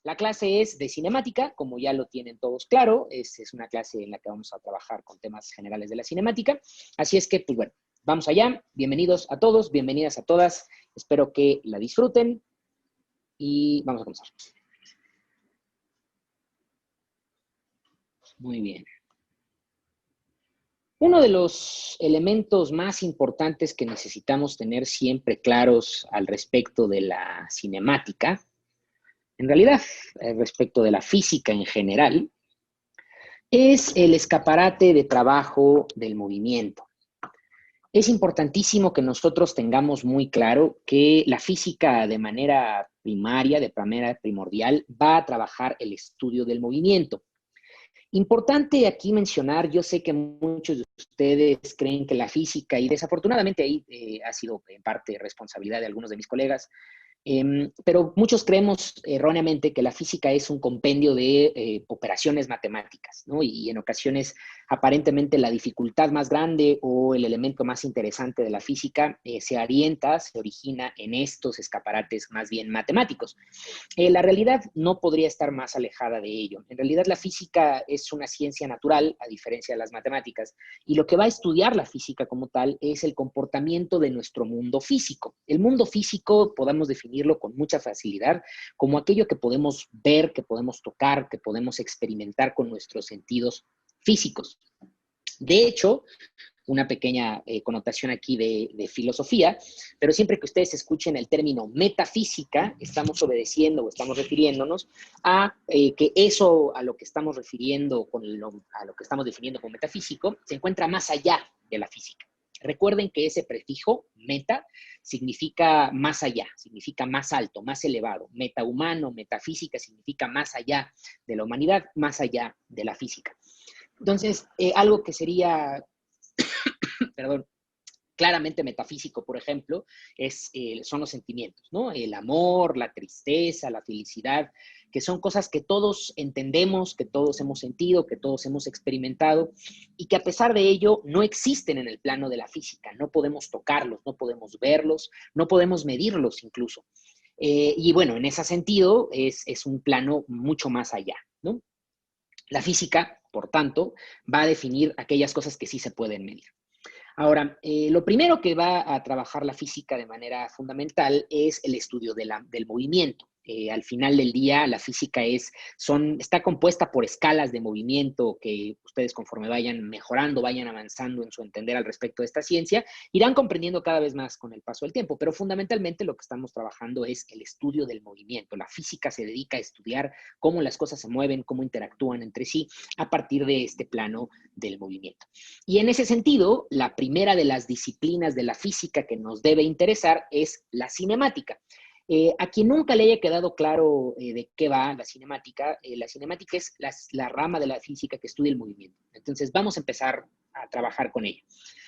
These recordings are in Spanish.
La clase es de cinemática, como ya lo tienen todos claro, es una clase en la que vamos a trabajar con temas generales de la cinemática, así es que, pues bueno, vamos allá, bienvenidos a todos, bienvenidas a todas, espero que la disfruten y vamos a comenzar. Muy bien. Uno de los elementos más importantes que necesitamos tener siempre claros al respecto de la cinemática, en realidad, respecto de la física en general, es el escaparate de trabajo del movimiento. Es importantísimo que nosotros tengamos muy claro que la física de manera primaria, de manera primordial, va a trabajar el estudio del movimiento. Importante aquí mencionar, yo sé que muchos de ustedes creen que la física, y desafortunadamente ahí ha sido en parte responsabilidad de algunos de mis colegas, pero muchos creemos erróneamente que la física es un compendio de operaciones matemáticas, ¿no? Y en ocasiones aparentemente la dificultad más grande o el elemento más interesante de la física se orienta, se origina en estos escaparates más bien matemáticos. La realidad no podría estar más alejada de ello. En realidad la física es una ciencia natural, a diferencia de las matemáticas, y lo que va a estudiar la física como tal es el comportamiento de nuestro mundo físico. El mundo físico podemos definirlo con mucha facilidad como aquello que podemos ver, que podemos tocar, que podemos experimentar con nuestros sentidos físicos. De hecho, una pequeña connotación aquí de filosofía, pero siempre que ustedes escuchen el término metafísica, estamos obedeciendo o estamos refiriéndonos a que eso a lo que estamos refiriendo, a lo que estamos definiendo como metafísico, se encuentra más allá de la física. Recuerden que ese prefijo, meta, significa más allá, significa más alto, más elevado. Metahumano, metafísica, significa más allá de la humanidad, más allá de la física. Entonces, algo que sería perdón, claramente metafísico, por ejemplo, son los sentimientos, ¿no? El amor, la tristeza, la felicidad, que son cosas que todos entendemos, que todos hemos sentido, que todos hemos experimentado y que a pesar de ello no existen en el plano de la física. No podemos tocarlos, no podemos verlos, no podemos medirlos incluso. Y bueno, en ese sentido es un plano mucho más allá, ¿no? La física, por tanto, va a definir aquellas cosas que sí se pueden medir. Ahora, lo primero que va a trabajar la física de manera fundamental es el estudio del movimiento. Al final del día, la física está compuesta por escalas de movimiento que ustedes conforme vayan mejorando, vayan avanzando en su entender al respecto de esta ciencia, irán comprendiendo cada vez más con el paso del tiempo. Pero fundamentalmente lo que estamos trabajando es el estudio del movimiento. La física se dedica a estudiar cómo las cosas se mueven, cómo interactúan entre sí a partir de este plano del movimiento. Y en ese sentido, la primera de las disciplinas de la física que nos debe interesar es la cinemática. A quien nunca le haya quedado claro de qué va la cinemática es la rama de la física que estudia el movimiento. Entonces vamos a empezar a trabajar con ella.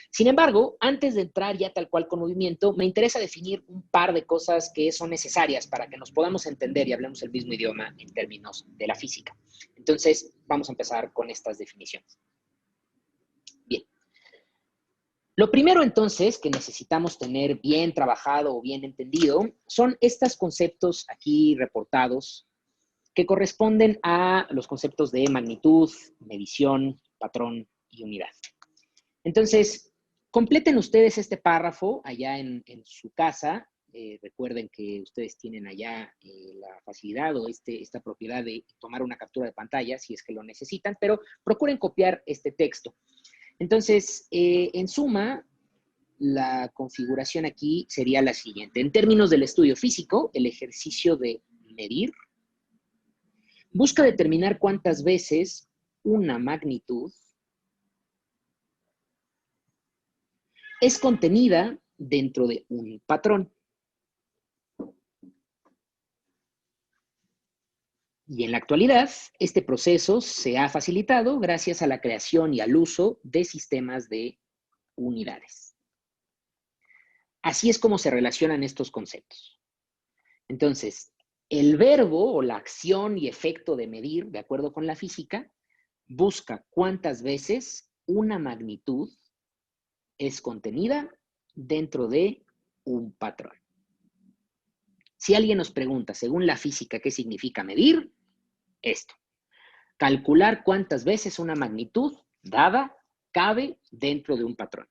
Sin embargo, antes de entrar ya tal cual con movimiento, me interesa definir un par de cosas que son necesarias para que nos podamos entender y hablemos el mismo idioma en términos de la física. Entonces, vamos a empezar con estas definiciones. Bien. Lo primero entonces que necesitamos tener bien trabajado o bien entendido son estos conceptos aquí reportados que corresponden a los conceptos de magnitud, medición, patrón y unidad. Entonces, completen ustedes este párrafo allá en su casa. Recuerden que ustedes tienen allá la facilidad o esta propiedad de tomar una captura de pantalla si es que lo necesitan, pero procuren copiar este texto. Entonces, en suma, la configuración aquí sería la siguiente. En términos del estudio físico, el ejercicio de medir busca determinar cuántas veces una magnitud es contenida dentro de un patrón. Y en la actualidad, este proceso se ha facilitado gracias a la creación y al uso de sistemas de unidades. Así es como se relacionan estos conceptos. Entonces, el verbo o la acción y efecto de medir, de acuerdo con la física, busca cuántas veces una magnitud es contenida dentro de un patrón. Si alguien nos pregunta, según la física, ¿qué significa medir? Esto. Calcular cuántas veces una magnitud dada cabe dentro de un patrón.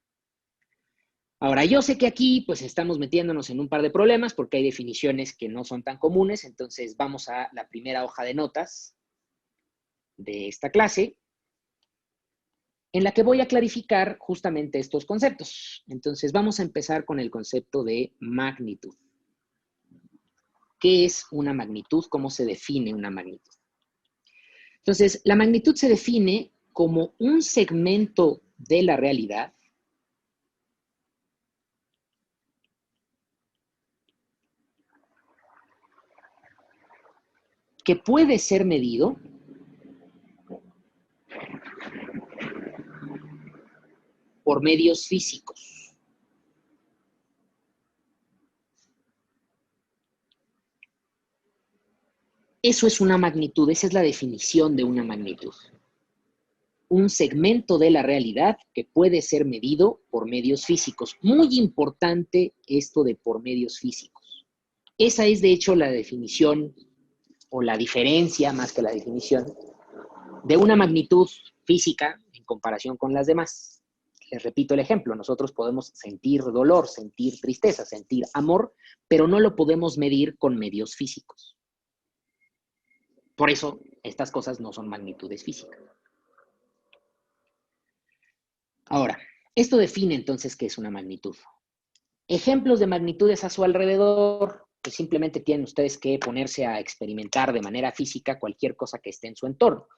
Ahora, yo sé que aquí pues estamos metiéndonos en un par de problemas porque hay definiciones que no son tan comunes, entonces vamos a la primera hoja de notas de esta clase, en la que voy a clarificar justamente estos conceptos. Entonces vamos a empezar con el concepto de magnitud. ¿Qué es una magnitud? ¿Cómo se define una magnitud? Entonces, la magnitud se define como un segmento de la realidad que puede ser medido por medios físicos. Eso es una magnitud, esa es la definición de una magnitud. Un segmento de la realidad que puede ser medido por medios físicos. Muy importante esto de por medios físicos. Esa es, de hecho, la definición o la diferencia, más que la definición, de una magnitud física en comparación con las demás. Les repito el ejemplo, nosotros podemos sentir dolor, sentir tristeza, sentir amor, pero no lo podemos medir con medios físicos. Por eso, estas cosas no son magnitudes físicas. Ahora, esto define entonces qué es una magnitud. Ejemplos de magnitudes a su alrededor, pues simplemente tienen ustedes que ponerse a experimentar de manera física cualquier cosa que esté en su entorno.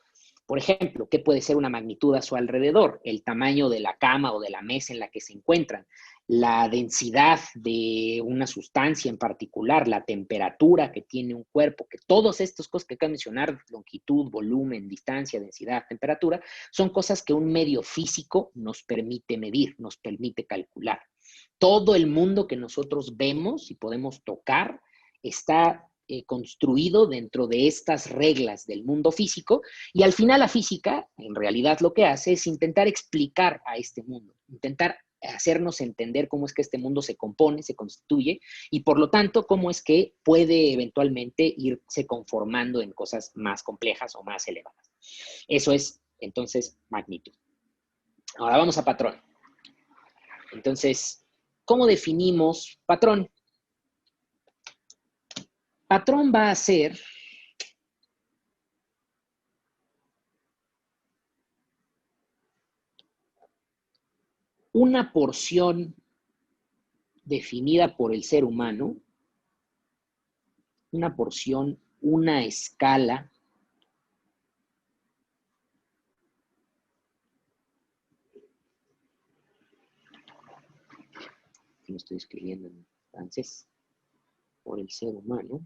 Por ejemplo, ¿qué puede ser una magnitud a su alrededor? El tamaño de la cama o de la mesa en la que se encuentran, la densidad de una sustancia en particular, la temperatura que tiene un cuerpo, que todas estas cosas que acabo de mencionar, longitud, volumen, distancia, densidad, temperatura, son cosas que un medio físico nos permite medir, nos permite calcular. Todo el mundo que nosotros vemos y podemos tocar está construido dentro de estas reglas del mundo físico, y al final la física en realidad lo que hace es intentar explicar a este mundo, intentar hacernos entender cómo es que este mundo se compone, se constituye, y por lo tanto cómo es que puede eventualmente irse conformando en cosas más complejas o más elevadas. Eso es entonces magnitud. Ahora vamos a patrón. Entonces, ¿cómo definimos patrón? Patrón va a ser una porción definida por el ser humano, una porción, una escala que lo estoy escribiendo en francés, por el ser humano,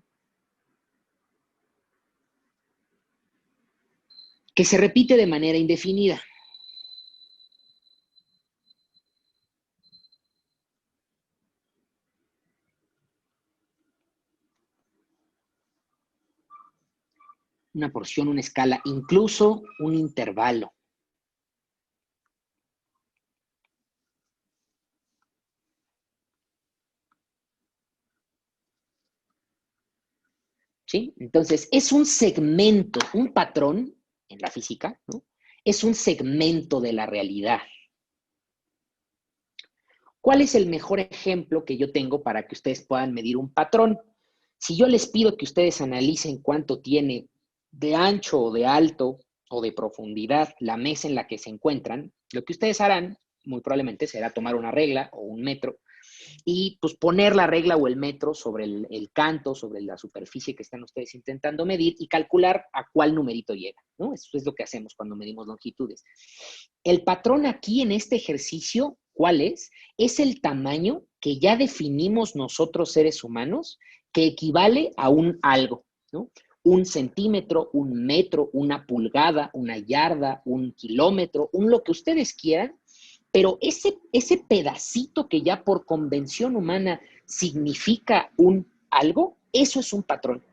que se repite de manera indefinida. Una porción, una escala, incluso un intervalo. ¿Sí? Entonces, es un segmento, un patrón en la física, ¿no? Es un segmento de la realidad. ¿Cuál es el mejor ejemplo que yo tengo para que ustedes puedan medir un patrón? Si yo les pido que ustedes analicen cuánto tiene de ancho o de alto o de profundidad la mesa en la que se encuentran, lo que ustedes harán muy probablemente será tomar una regla o un metro y pues poner la regla o el metro sobre el canto, sobre la superficie que están ustedes intentando medir y calcular a cuál numerito llega, ¿no? Eso es lo que hacemos cuando medimos longitudes. El patrón aquí en este ejercicio, ¿cuál es? Es el tamaño que ya definimos nosotros seres humanos que equivale a un algo, ¿no? un centímetro, un metro, una pulgada, una yarda, un kilómetro, lo que ustedes quieran, pero ese pedacito que ya por convención humana significa un algo, eso es un patrón.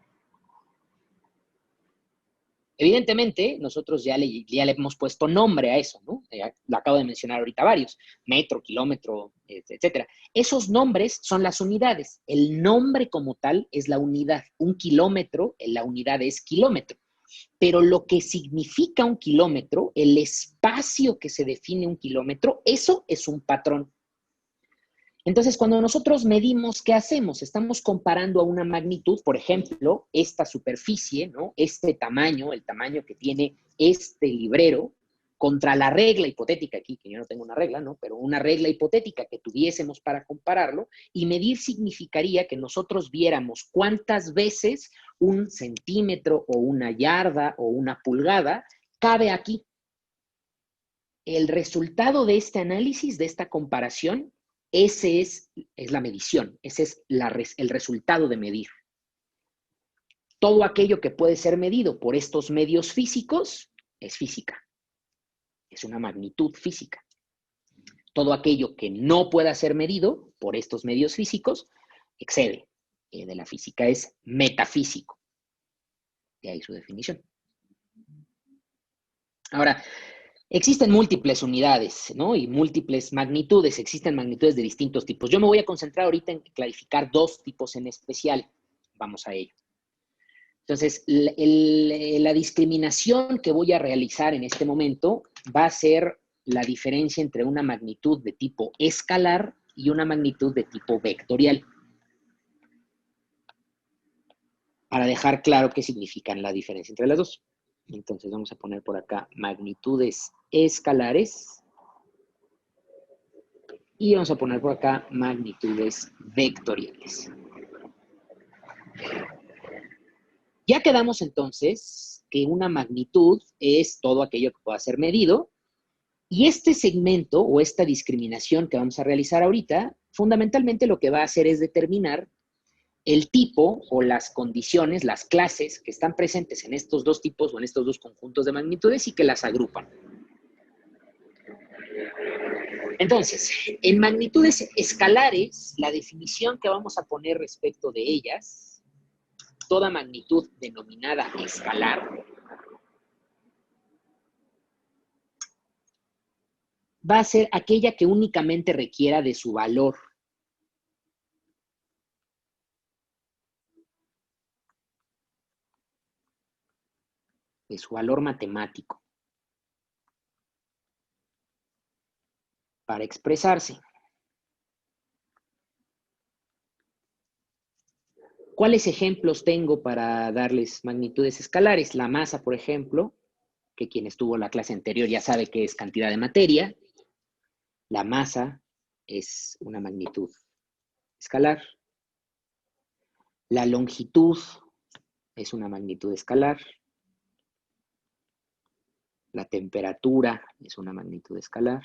Evidentemente, nosotros ya le hemos puesto nombre a eso, ¿no? Lo acabo de mencionar ahorita varios, metro, kilómetro, etcétera. Esos nombres son las unidades. El nombre como tal es la unidad. Un kilómetro, la unidad es kilómetro. Pero lo que significa un kilómetro, el espacio que se define un kilómetro, eso es un patrón. Entonces, cuando nosotros medimos, ¿qué hacemos? Estamos comparando a una magnitud, por ejemplo, esta superficie, ¿no? Este tamaño, el tamaño que tiene este librero, contra la regla hipotética aquí, que yo no tengo una regla, ¿no? Pero una regla hipotética que tuviésemos para compararlo, y medir significaría que nosotros viéramos cuántas veces un centímetro o una yarda o una pulgada cabe aquí. El resultado de este análisis, de esta comparación, ese es la medición, ese es el resultado de medir. Todo aquello que puede ser medido por estos medios físicos es física, es una magnitud física. Todo aquello que no pueda ser medido por estos medios físicos excede de la física, es metafísico. De ahí su definición. Ahora, existen múltiples unidades, ¿no? Y múltiples magnitudes, existen magnitudes de distintos tipos. Yo me voy a concentrar ahorita en clarificar dos tipos en especial. Vamos a ello. Entonces, la discriminación que voy a realizar en este momento va a ser la diferencia entre una magnitud de tipo escalar y una magnitud de tipo vectorial. Para dejar claro qué significan la diferencia entre las dos. Entonces vamos a poner por acá magnitudes escalares y vamos a poner por acá magnitudes vectoriales. Ya quedamos entonces que una magnitud es todo aquello que pueda ser medido y este segmento o esta discriminación que vamos a realizar ahorita, fundamentalmente lo que va a hacer es determinar el tipo o las condiciones, las clases que están presentes en estos dos tipos o en estos dos conjuntos de magnitudes y que las agrupan. Entonces, en magnitudes escalares, la definición que vamos a poner respecto de ellas, toda magnitud denominada escalar, va a ser aquella que únicamente requiera de su valor. De su valor matemático. Para expresarse. ¿Cuáles ejemplos tengo para darles magnitudes escalares? La masa, por ejemplo, que quien estuvo en la clase anterior ya sabe que es cantidad de materia. La masa es una magnitud escalar. La longitud es una magnitud escalar. La temperatura es una magnitud escalar.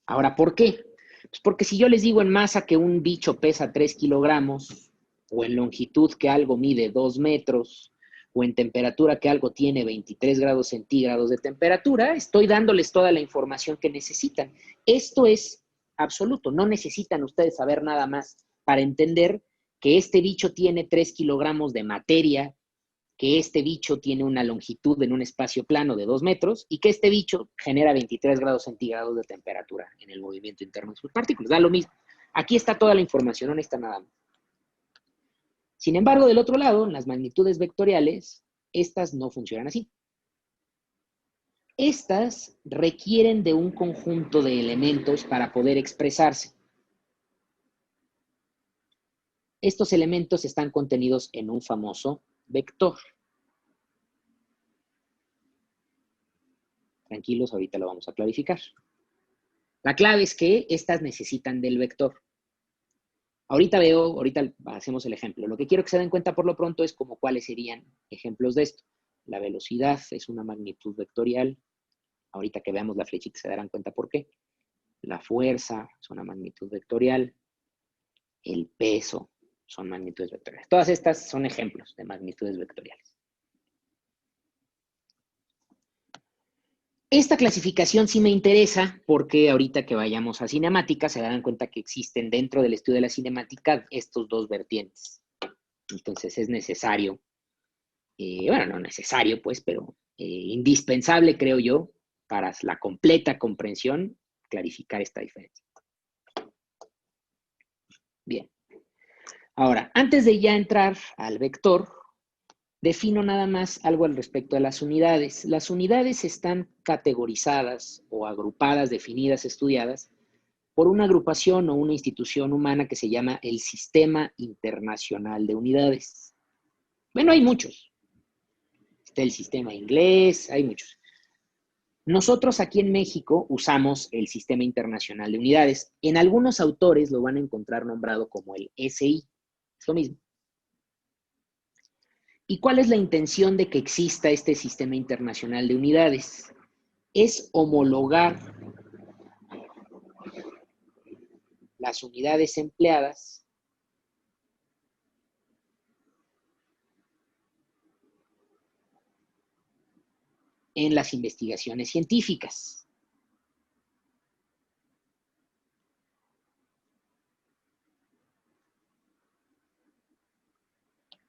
Ahora, ¿por qué? Pues porque si yo les digo en masa que un bicho pesa 3 kilogramos, o en longitud que algo mide 2 metros, o en temperatura que algo tiene 23 grados centígrados de temperatura, estoy dándoles toda la información que necesitan. Esto es absoluto, no necesitan ustedes saber nada más para entender que este bicho tiene 3 kilogramos de materia, que este bicho tiene una longitud en un espacio plano de 2 metros y que este bicho genera 23 grados centígrados de temperatura en el movimiento interno de sus partículas. Da lo mismo. Aquí está toda la información, no necesita nada más. Sin embargo, del otro lado, en las magnitudes vectoriales, estas no funcionan así. Estas requieren de un conjunto de elementos para poder expresarse. Estos elementos están contenidos en un famoso vector. Tranquilos, ahorita lo vamos a clarificar. La clave es que estas necesitan del vector. Ahorita hacemos el ejemplo. Lo que quiero que se den cuenta por lo pronto es como cuáles serían ejemplos de esto. La velocidad es una magnitud vectorial. Ahorita que veamos la flechita se darán cuenta por qué. La fuerza es una magnitud vectorial. El peso son magnitudes vectoriales. Todas estas son ejemplos de magnitudes vectoriales. Esta clasificación sí me interesa porque ahorita que vayamos a cinemática se darán cuenta que existen dentro del estudio de la cinemática estos dos vertientes. Entonces es necesario, bueno, no necesario pues, pero indispensable creo yo para la completa comprensión clarificar esta diferencia. Bien. Ahora, antes de ya entrar al vector, defino nada más algo al respecto de las unidades. Las unidades están categorizadas o agrupadas, definidas, estudiadas por una agrupación o una institución humana que se llama el Sistema Internacional de Unidades. Bueno, hay muchos. Está el sistema inglés, hay muchos. Nosotros aquí en México usamos el Sistema Internacional de Unidades. En algunos autores lo van a encontrar nombrado como el SI. Es lo mismo. ¿Y cuál es la intención de que exista este Sistema Internacional de Unidades? Es homologar las unidades empleadas en las investigaciones científicas.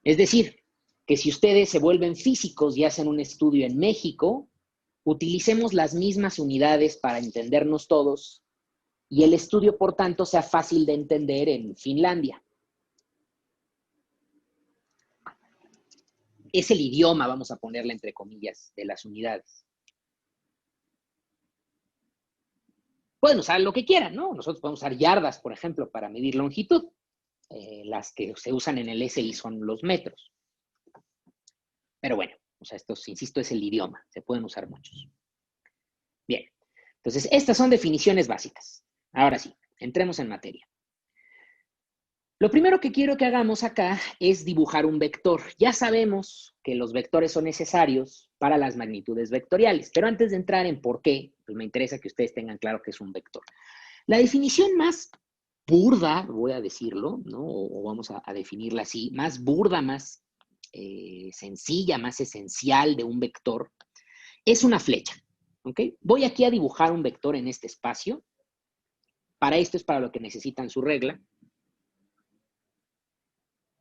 Es decir, que si ustedes se vuelven físicos y hacen un estudio en México, utilicemos las mismas unidades para entendernos todos y el estudio, por tanto, sea fácil de entender en Finlandia. Es el idioma, vamos a ponerle entre comillas, de las unidades. Pueden usar lo que quieran, ¿no? Nosotros podemos usar yardas, por ejemplo, para medir longitud. Las que se usan en el SI son los metros. Pero bueno, o sea, esto, insisto, es el idioma. Se pueden usar muchos. Bien, entonces estas son definiciones básicas. Ahora sí, entremos en materia. Lo primero que quiero que hagamos acá es dibujar un vector. Ya sabemos que los vectores son necesarios para las magnitudes vectoriales, pero antes de entrar en por qué, pues me interesa que ustedes tengan claro qué es un vector. La definición más burda, voy a decirlo, ¿no? O vamos a definirla así, más burda, más sencilla, más esencial de un vector, es una flecha, ¿ok? Voy aquí a dibujar un vector en este espacio. Para esto es para lo que necesitan su regla.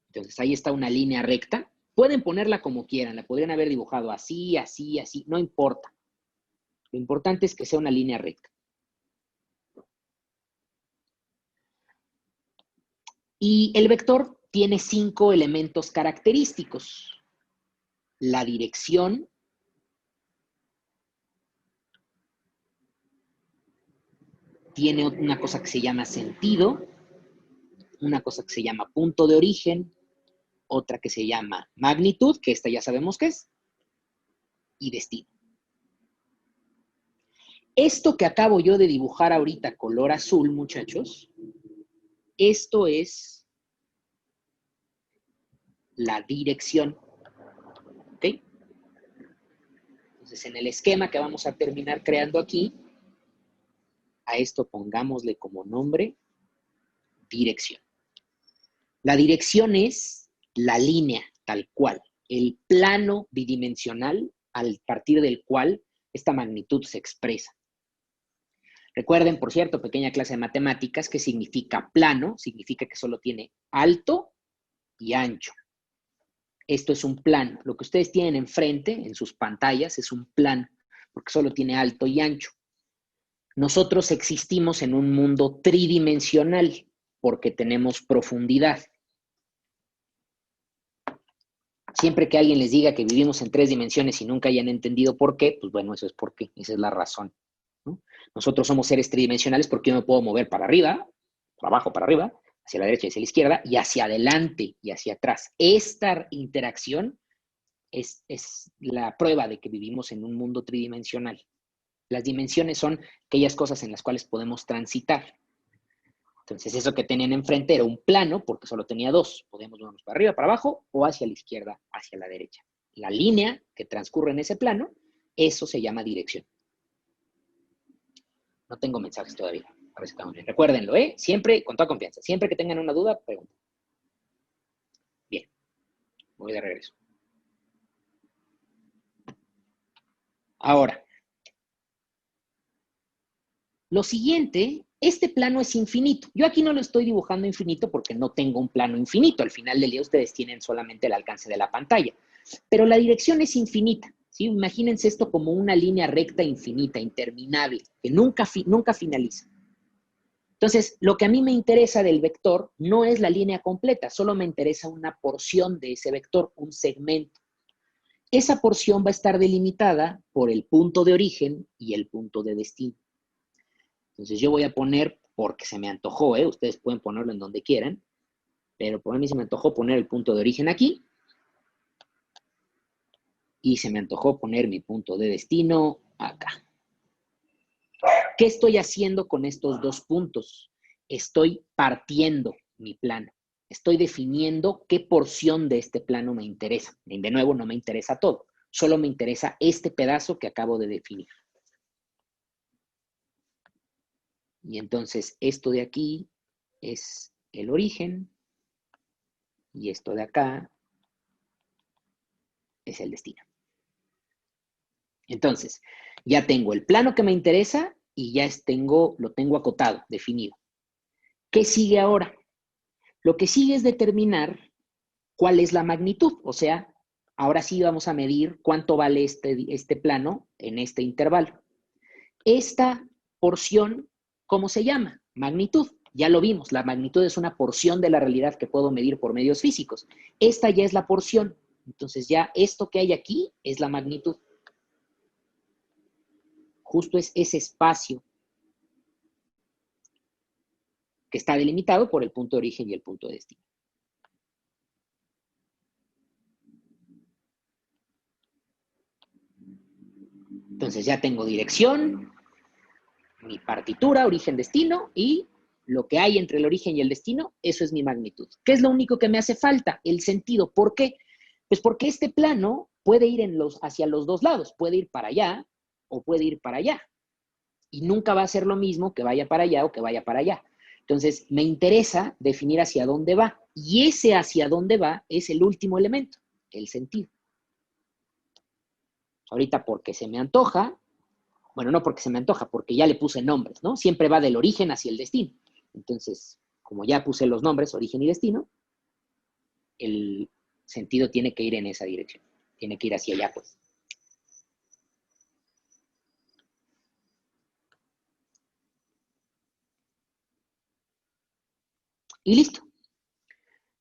Entonces, ahí está una línea recta. Pueden ponerla como quieran, la podrían haber dibujado así, así, así, no importa. Lo importante es que sea una línea recta. Y el vector tiene 5 elementos característicos. La dirección, tiene una cosa que se llama sentido, una cosa que se llama punto de origen, otra que se llama magnitud, que esta ya sabemos qué es, y destino. Esto que acabo yo de dibujar ahorita color azul, muchachos, esto es la dirección. ¿Ok? Entonces, en el esquema que vamos a terminar creando aquí, a esto pongámosle como nombre dirección. La dirección es la línea tal cual, el plano bidimensional a partir del cual esta magnitud se expresa. Recuerden, por cierto, pequeña clase de matemáticas, que significa plano, significa que solo tiene alto y ancho. Esto es un plano. Lo que ustedes tienen enfrente, en sus pantallas, es un plano, porque solo tiene alto y ancho. Nosotros existimos en un mundo tridimensional, porque tenemos profundidad. Siempre que alguien les diga que vivimos en 3 dimensiones y nunca hayan entendido por qué, pues bueno, eso es por qué, esa es la razón, ¿no? Nosotros somos seres tridimensionales porque yo me puedo mover para arriba, para abajo, para arriba, hacia la derecha y hacia la izquierda, y hacia adelante y hacia atrás. Esta interacción es la prueba de que vivimos en un mundo tridimensional. Las dimensiones son aquellas cosas en las cuales podemos transitar. Entonces, eso que tenían enfrente era un plano, porque solo tenía 2. Podíamos movernos para arriba, para abajo, o hacia la izquierda, hacia la derecha. La línea que transcurre en ese plano, eso se llama dirección. No tengo mensajes todavía. Parece que estamos bien. Recuérdenlo, ¿eh? Siempre, con toda confianza. Siempre que tengan una duda, pregunten. Voy de regreso. Ahora, lo siguiente, este plano es infinito. Yo aquí no lo estoy dibujando infinito porque no tengo un plano infinito. Al final del día ustedes tienen solamente el alcance de la pantalla. Pero la dirección es infinita, ¿sí? Imagínense esto como una línea recta infinita, interminable, que nunca finaliza. Entonces, lo que a mí me interesa del vector no es la línea completa, solo me interesa una porción de ese vector, un segmento. Esa porción va a estar delimitada por el punto de origen y el punto de destino. Entonces yo voy a poner, porque se me antojó, ustedes pueden ponerlo en donde quieran, pero por mí se me antojó poner el punto de origen aquí, y se me antojó poner mi punto de destino acá. ¿Qué estoy haciendo con estos dos puntos? Estoy partiendo mi plano. Estoy definiendo qué porción de este plano me interesa. Y de nuevo, no me interesa todo. Solo me interesa este pedazo que acabo de definir. Y entonces, esto de aquí es el origen. Y esto de acá es el destino. Entonces, ya tengo el plano que me interesa y ya lo tengo acotado, definido. ¿Qué sigue ahora? Lo que sigue es determinar cuál es la magnitud. O sea, ahora sí vamos a medir cuánto vale este plano en este intervalo. Esta porción, ¿cómo se llama? Magnitud. Ya lo vimos, la magnitud es una porción de la realidad que puedo medir por medios físicos. Esta ya es la porción. Entonces ya esto que hay aquí es la magnitud. Justo es ese espacio que está delimitado por el punto de origen y el punto de destino. Entonces ya tengo dirección, mi partitura, origen, destino, y lo que hay entre el origen y el destino, eso es mi magnitud. ¿Qué es lo único que me hace falta? El sentido. ¿Por qué? Pues porque este plano puede ir hacia los dos lados. Puede ir para allá o puede ir para allá. Y nunca va a ser lo mismo que vaya para allá o que vaya para allá. Entonces, me interesa definir hacia dónde va. Y ese hacia dónde va es el último elemento, el sentido. Ahorita porque se me antoja, bueno, no porque se me antoja, porque ya le puse nombres, ¿no? Siempre va del origen hacia el destino. Entonces, como ya puse los nombres, origen y destino, el sentido tiene que ir en esa dirección. Tiene que ir hacia allá, pues. Y listo.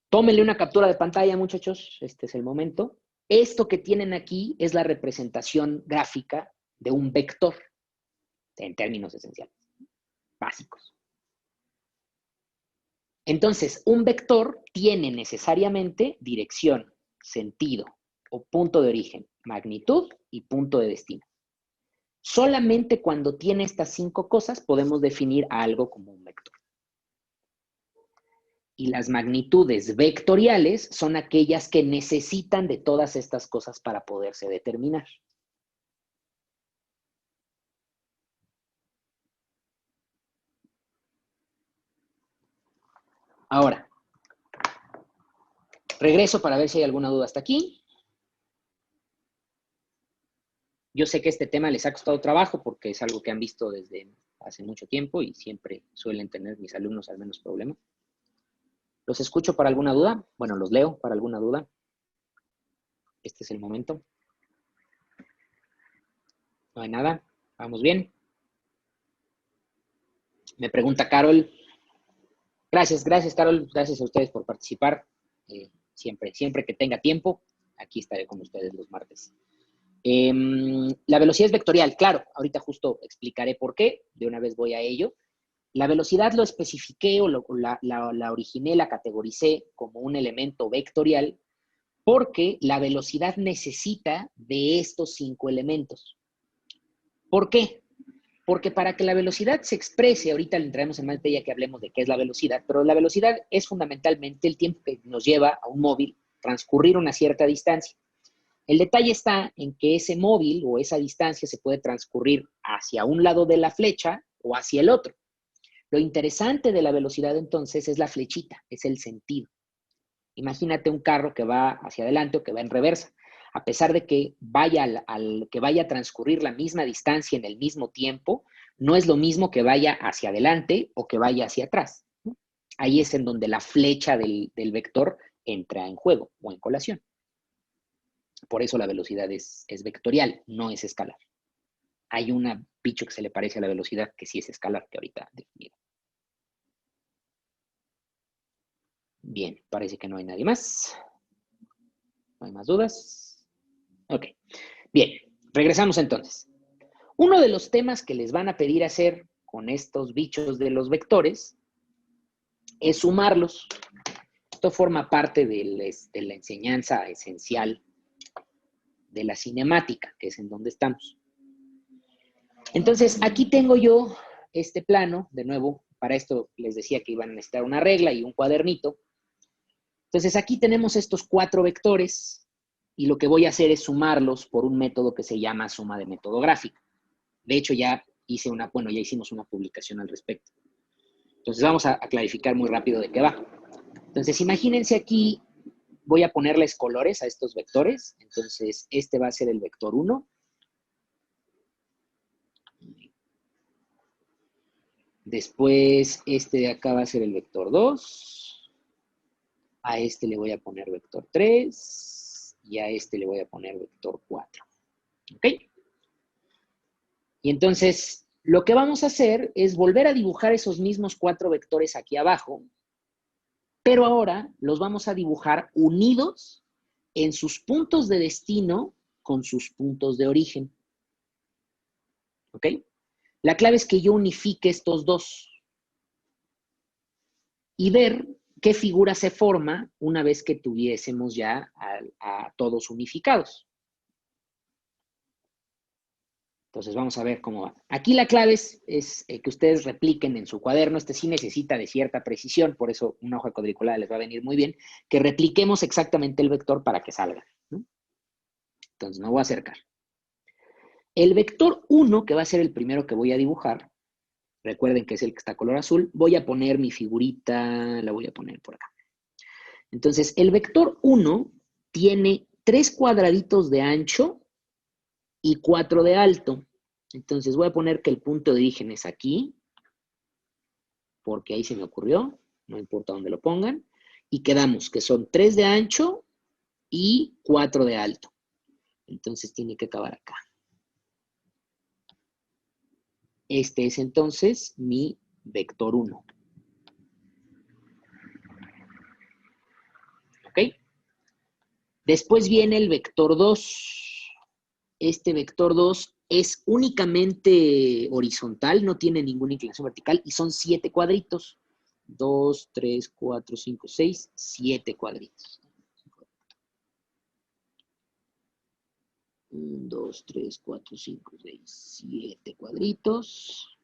Tómenle una captura de pantalla, muchachos. Este es el momento. Esto que tienen aquí es la representación gráfica de un vector, en términos esenciales, básicos. Entonces, un vector tiene necesariamente dirección, sentido o punto de origen, magnitud y punto de destino. Solamente cuando tiene estas 5 cosas podemos definir a algo como un vector. Y las magnitudes vectoriales son aquellas que necesitan de todas estas cosas para poderse determinar. Ahora, regreso para ver si hay alguna duda hasta aquí. Yo sé que este tema les ha costado trabajo porque es algo que han visto desde hace mucho tiempo y siempre suelen tener mis alumnos al menos problemas. ¿Los escucho para alguna duda? Bueno, los leo para alguna duda. Este es el momento. No hay nada. ¿Vamos bien? Me pregunta Carol. Gracias, Carol. Gracias a ustedes por participar. Siempre que tenga tiempo, aquí estaré con ustedes los martes. La velocidad es vectorial, claro. Ahorita justo explicaré por qué. De una vez voy a ello. La velocidad lo especifiqué o la originé, la categoricé como un elemento vectorial porque la velocidad necesita de estos 5 elementos. ¿Por qué? Porque para que la velocidad se exprese, ahorita le entraremos en más detalle que hablemos de qué es la velocidad, pero la velocidad es fundamentalmente el tiempo que nos lleva a un móvil transcurrir una cierta distancia. El detalle está en que ese móvil o esa distancia se puede transcurrir hacia un lado de la flecha o hacia el otro. Lo interesante de la velocidad entonces es la flechita, es el sentido. Imagínate un carro que va hacia adelante o que va en reversa. A pesar de que vaya que vaya a transcurrir la misma distancia en el mismo tiempo, no es lo mismo que vaya hacia adelante o que vaya hacia atrás. Ahí es en donde la flecha del vector entra en juego o en colación. Por eso la velocidad es vectorial, no es escalar. Hay un bicho que se le parece a la velocidad que sí es escalar, que ahorita definiré. Bien, parece que no hay nadie más. ¿No hay más dudas? Ok. Bien, regresamos entonces. Uno de los temas que les van a pedir hacer con estos bichos de los vectores es sumarlos. Esto forma parte de la enseñanza esencial de la cinemática, que es en donde estamos. Entonces, aquí tengo yo este plano, de nuevo, para esto les decía que iban a necesitar una regla y un cuadernito. Entonces, aquí tenemos estos 4 vectores y lo que voy a hacer es sumarlos por un método que se llama suma de método gráfico. De hecho, ya hicimos una publicación al respecto. Entonces, vamos a clarificar muy rápido de qué va. Entonces, imagínense aquí, voy a ponerles colores a estos vectores. Entonces, este va a ser el vector 1. Después, este de acá va a ser el vector 2. A este le voy a poner vector 3. Y a este le voy a poner vector 4. ¿Ok? Y entonces, lo que vamos a hacer es volver a dibujar esos mismos 4 vectores aquí abajo, pero ahora los vamos a dibujar unidos en sus puntos de destino con sus puntos de origen. ¿Ok? La clave es que yo unifique estos dos y ver qué figura se forma una vez que tuviésemos ya a todos unificados. Entonces vamos a ver cómo va. Aquí la clave es que ustedes repliquen en su cuaderno. Este sí necesita de cierta precisión, por eso una hoja cuadriculada les va a venir muy bien, que repliquemos exactamente el vector para que salga, ¿no? Entonces me voy a acercar. El vector 1, que va a ser el primero que voy a dibujar, recuerden que es el que está color azul, voy a poner mi figurita, la voy a poner por acá. Entonces, el vector 1 tiene 3 cuadraditos de ancho y 4 de alto. Entonces voy a poner que el punto de origen es aquí, porque ahí se me ocurrió, no importa dónde lo pongan, y quedamos que son 3 de ancho y 4 de alto. Entonces tiene que acabar acá. Este es entonces mi vector 1. ¿Ok? Después viene el vector 2. Este vector 2 es únicamente horizontal, no tiene ninguna inclinación vertical y son 7 cuadritos. 2, 3, 4, 5, 6, 7 cuadritos. 1, 2, 3, 4, 5, 6, 7 cuadritos.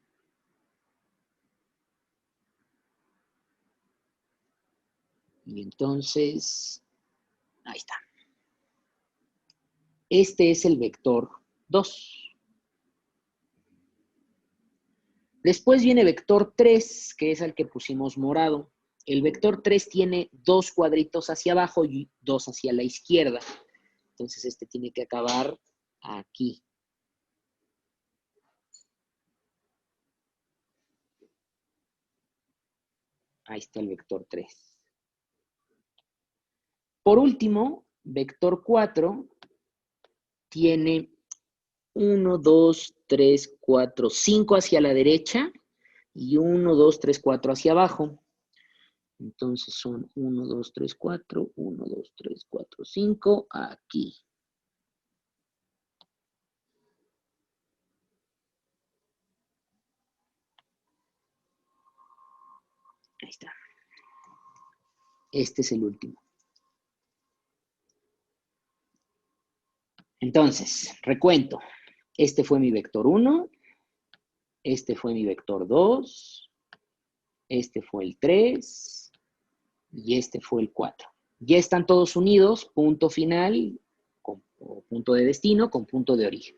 Y entonces, ahí está. Este es el vector 2. Después viene vector 3, que es el que pusimos morado. El vector 3 tiene 2 cuadritos hacia abajo y 2 hacia la izquierda. Entonces, este tiene que acabar aquí. Ahí está el vector 3. Por último, vector 4 tiene 1, 2, 3, 4, 5 hacia la derecha y 1, 2, 3, 4 hacia abajo. Entonces son 1, 2, 3, 4, 1, 2, 3, 4, 5 aquí. Ahí está. Este es el último. Entonces, recuento. Este fue mi vector 1. Este fue mi vector 2. Este fue el 3. Y este fue el 4. Ya están todos unidos, punto final, o punto de destino, con punto de origen.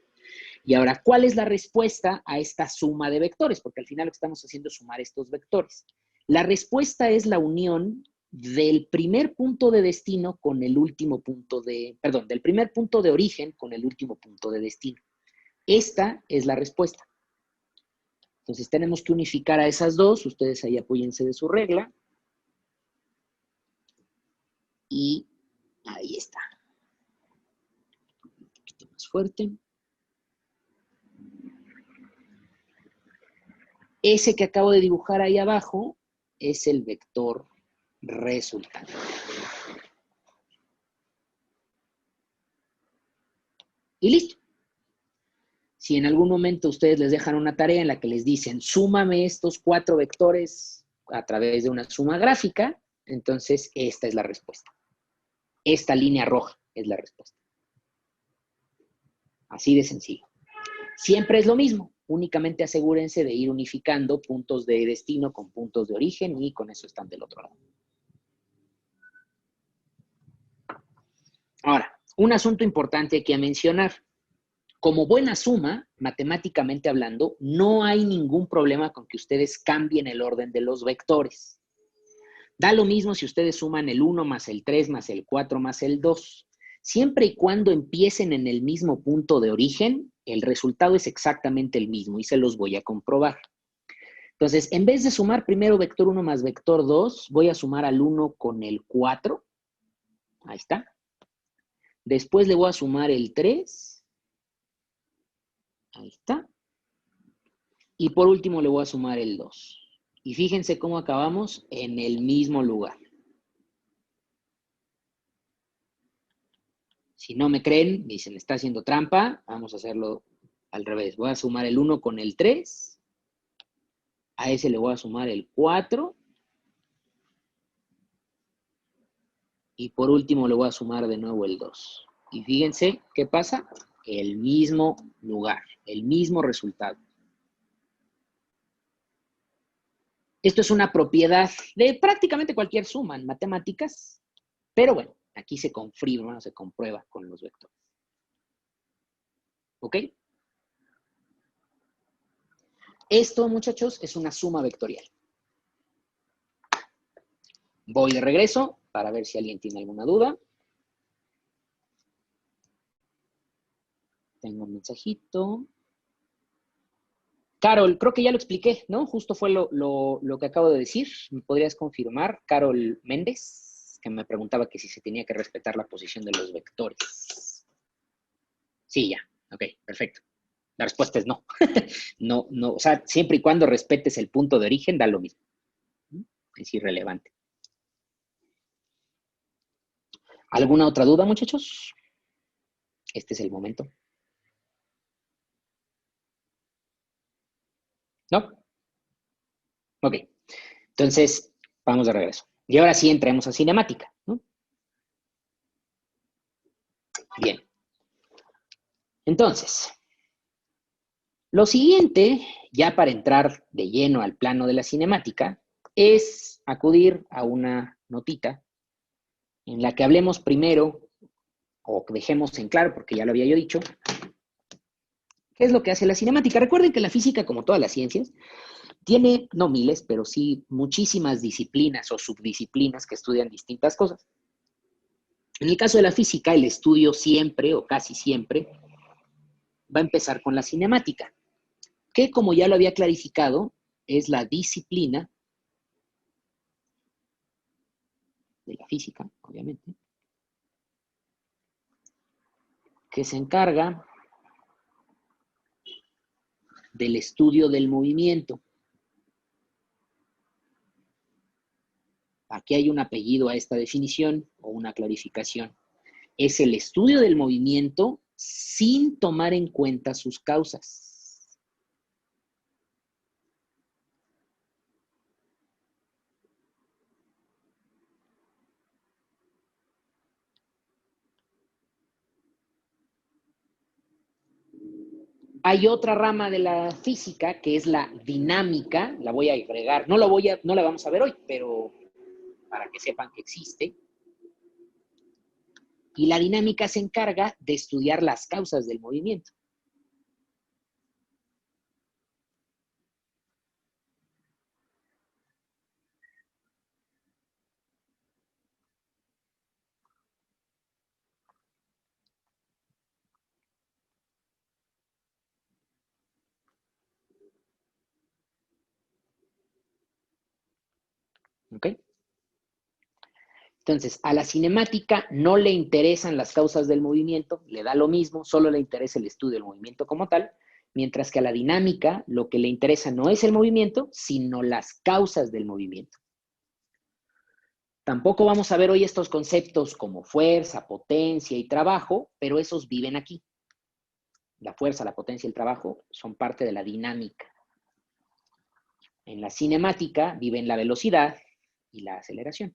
Y ahora, ¿cuál es la respuesta a esta suma de vectores? Porque al final lo que estamos haciendo es sumar estos vectores. La respuesta es la unión del primer punto de destino con el último punto de, perdón, del primer punto de origen con el último punto de destino. Esta es la respuesta. Entonces tenemos que unificar a esas dos. Ustedes ahí apóyense de su regla. Y ahí está. Un poquito más fuerte. Ese que acabo de dibujar ahí abajo es el vector resultante. Y listo. Si en algún momento ustedes les dejan una tarea en la que les dicen, súmame estos 4 vectores a través de una suma gráfica, entonces esta es la respuesta. Esta línea roja es la respuesta. Así de sencillo. Siempre es lo mismo. Únicamente asegúrense de ir unificando puntos de destino con puntos de origen y con eso están del otro lado. Ahora, un asunto importante aquí a mencionar. Como buena suma, matemáticamente hablando, no hay ningún problema con que ustedes cambien el orden de los vectores. Da lo mismo si ustedes suman el 1 más el 3 más el 4 más el 2. Siempre y cuando empiecen en el mismo punto de origen, el resultado es exactamente el mismo y se los voy a comprobar. Entonces, en vez de sumar primero vector 1 más vector 2, voy a sumar al 1 con el 4. Ahí está. Después le voy a sumar el 3. Ahí está. Y por último le voy a sumar el 2. Y fíjense cómo acabamos en el mismo lugar. Si no me creen, dicen, está haciendo trampa, vamos a hacerlo al revés. Voy a sumar el 1 con el 3. A ese le voy a sumar el 4. Y por último le voy a sumar de nuevo el 2. Y fíjense, ¿qué pasa? El mismo lugar, el mismo resultado. Esto es una propiedad de prácticamente cualquier suma en matemáticas, pero bueno, aquí se confirma, se comprueba con los vectores. ¿Ok? Esto, muchachos, es una suma vectorial. Voy de regreso para ver si alguien tiene alguna duda. Tengo un mensajito. Carol, creo que ya lo expliqué, ¿no? Justo fue lo que acabo de decir. ¿Me podrías confirmar? Carol Méndez, que me preguntaba que si se tenía que respetar la posición de los vectores. Sí, ya. Ok, perfecto. La respuesta es no. No, no, o sea, siempre y cuando respetes el punto de origen, da lo mismo. Es irrelevante. ¿Alguna otra duda, muchachos? Este es el momento. ¿No? Ok. Entonces, vamos de regreso. Y ahora sí entremos a cinemática, ¿no? Bien. Entonces, lo siguiente, ya para entrar de lleno al plano de la cinemática, es acudir a una notita en la que hablemos primero, o dejemos en claro, porque ya lo había yo dicho, qué es lo que hace la cinemática. Recuerden que la física, como todas las ciencias, tiene, no miles, pero sí muchísimas disciplinas o subdisciplinas que estudian distintas cosas. En el caso de la física, el estudio siempre o casi siempre va a empezar con la cinemática, que como ya lo había clarificado, es la disciplina de la física, obviamente, que se encarga del estudio del movimiento. Aquí hay un apellido a esta definición o una clarificación. Es el estudio del movimiento sin tomar en cuenta sus causas. Hay otra rama de la física que es la dinámica, la voy a agregar, no la vamos a ver hoy, pero para que sepan que existe. Y la dinámica se encarga de estudiar las causas del movimiento. ¿Ok? Entonces, a la cinemática no le interesan las causas del movimiento, le da lo mismo, solo le interesa el estudio del movimiento como tal, mientras que a la dinámica lo que le interesa no es el movimiento, sino las causas del movimiento. Tampoco vamos a ver hoy estos conceptos como fuerza, potencia y trabajo, pero esos viven aquí. La fuerza, la potencia y el trabajo son parte de la dinámica. En la cinemática viven la velocidad y la aceleración.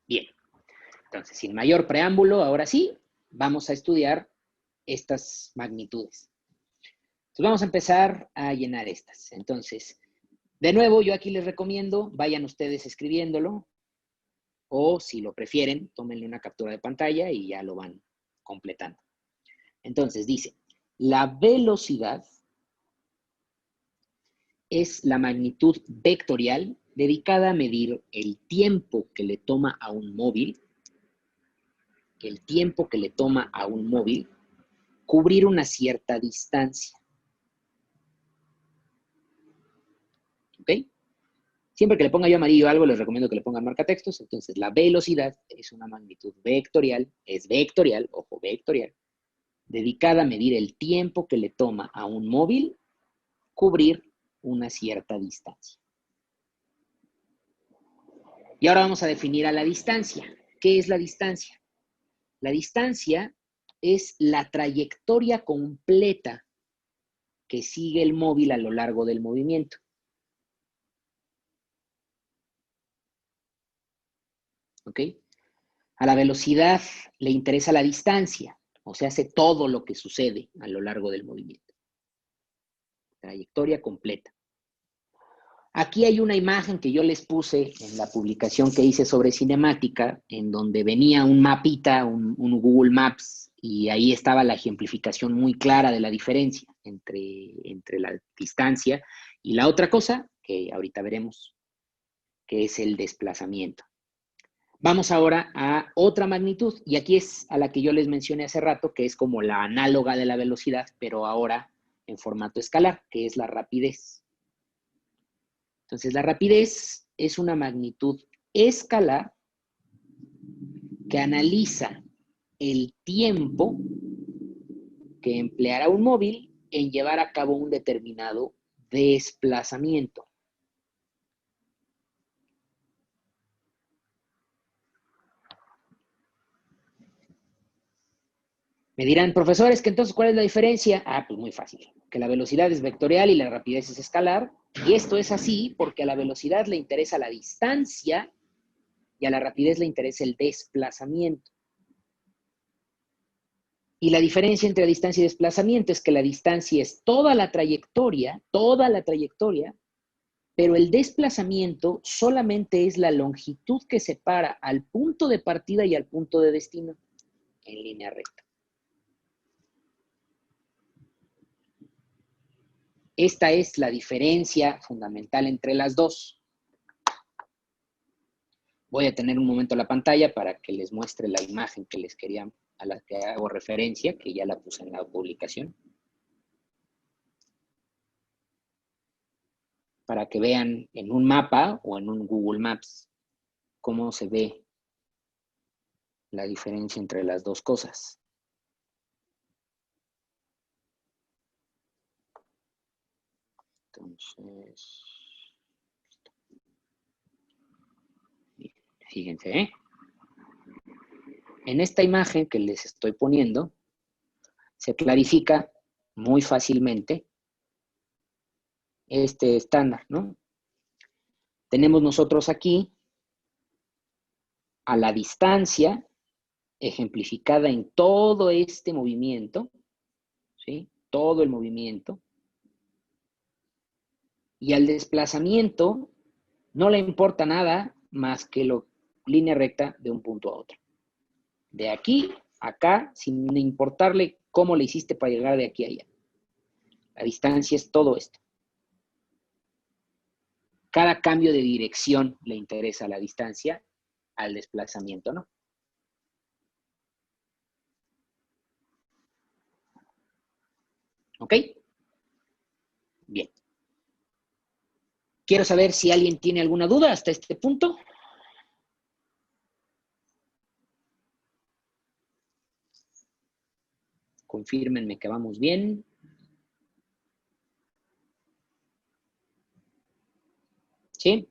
Bien, entonces, sin mayor preámbulo, ahora sí, vamos a estudiar estas magnitudes. Entonces, vamos a empezar a llenar estas. Entonces, de nuevo, yo aquí les recomiendo, vayan ustedes escribiéndolo, o si lo prefieren, tómenle una captura de pantalla y ya lo van completando. Entonces, dice, la velocidad es la magnitud vectorial dedicada a medir el tiempo que le toma a un móvil, cubrir una cierta distancia. ¿Ok? Siempre que le ponga yo amarillo a algo, les recomiendo que le pongan marcatextos. Entonces, la velocidad es una magnitud vectorial, es vectorial, ojo, vectorial, dedicada a medir el tiempo que le toma a un móvil cubrir una cierta distancia. Y ahora vamos a definir a la distancia. ¿Qué es la distancia? La distancia es la trayectoria completa que sigue el móvil a lo largo del movimiento. ¿Ok? A la velocidad le interesa la distancia, o sea, hace todo lo que sucede a lo largo del movimiento. Trayectoria completa. Aquí hay una imagen que yo les puse en la publicación que hice sobre cinemática, en donde venía un mapita, un Google Maps, y ahí estaba la ejemplificación muy clara de la diferencia entre la distancia y la otra cosa, que ahorita veremos, que es el desplazamiento. Vamos ahora a otra magnitud, y aquí es a la que yo les mencioné hace rato, que es como la análoga de la velocidad, pero ahora en formato escalar, que es la rapidez. Entonces, la rapidez es una magnitud escalar que analiza el tiempo que empleará un móvil en llevar a cabo un determinado desplazamiento. Me dirán, profesores, que entonces, ¿cuál es la diferencia? Ah, pues muy fácil, que la velocidad es vectorial y la rapidez es escalar, y esto es así porque a la velocidad le interesa la distancia y a la rapidez le interesa el desplazamiento. Y la diferencia entre distancia y desplazamiento es que la distancia es toda la trayectoria, pero el desplazamiento solamente es la longitud que separa al punto de partida y al punto de destino en línea recta. Esta es la diferencia fundamental entre las dos. Voy a tener un momento la pantalla para que les muestre la imagen que les quería, a la que hago referencia, que ya la puse en la publicación, para que vean en un mapa o en un Google Maps cómo se ve la diferencia entre las dos cosas. Entonces, fíjense, ¿eh? En esta imagen que les estoy poniendo, se clarifica muy fácilmente este estándar, ¿no? Tenemos nosotros aquí a la distancia ejemplificada en todo este movimiento, ¿sí? Todo el movimiento. Y al desplazamiento no le importa nada más que la línea recta de un punto a otro. De aquí a acá, sin importarle cómo le hiciste para llegar de aquí a allá. La distancia es todo esto. Cada cambio de dirección le interesa a la distancia, al desplazamiento, ¿no? ¿Ok? Bien. Quiero saber si alguien tiene alguna duda hasta este punto. Confírmenme que vamos bien. ¿Sí?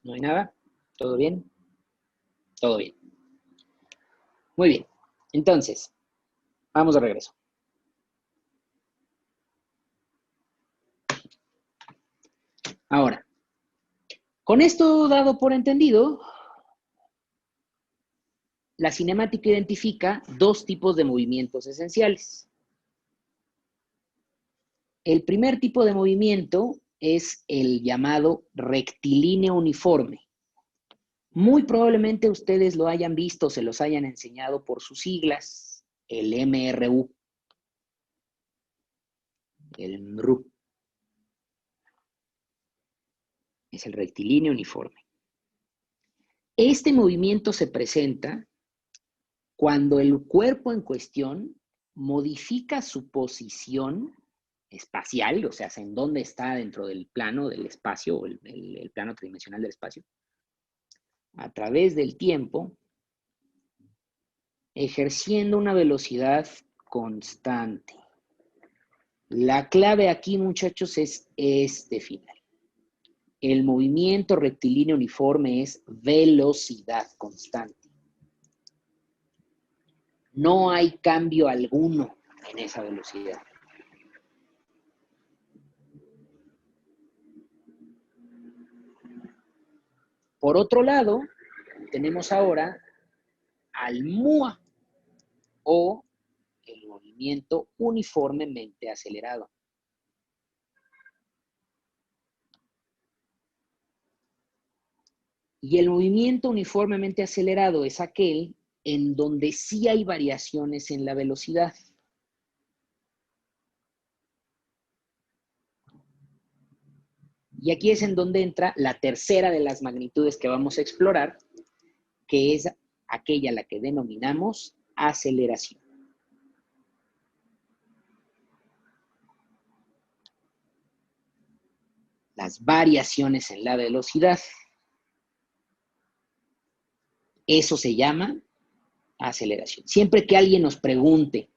¿No hay nada? ¿Todo bien? Todo bien. Muy bien. Entonces, vamos de regreso. Ahora, con esto dado por entendido, la cinemática identifica dos tipos de movimientos esenciales. El primer tipo de movimiento es el llamado rectilíneo uniforme. Muy probablemente ustedes lo hayan visto, se los hayan enseñado por sus siglas, el MRU, el MRU. Es el rectilíneo uniforme. Este movimiento se presenta cuando el cuerpo en cuestión modifica su posición espacial, o sea, en dónde está dentro del plano del espacio, o el plano tridimensional del espacio, a través del tiempo, ejerciendo una velocidad constante. La clave aquí, muchachos, es este final. El movimiento rectilíneo uniforme es velocidad constante. No hay cambio alguno en esa velocidad. Por otro lado, tenemos ahora al MUA, o el movimiento uniformemente acelerado. Y el movimiento uniformemente acelerado es aquel en donde sí hay variaciones en la velocidad. Y aquí es en donde entra la tercera de las magnitudes que vamos a explorar, que es aquella a la que denominamos aceleración. Las variaciones en la velocidad. Eso se llama aceleración. Siempre que alguien nos pregunte,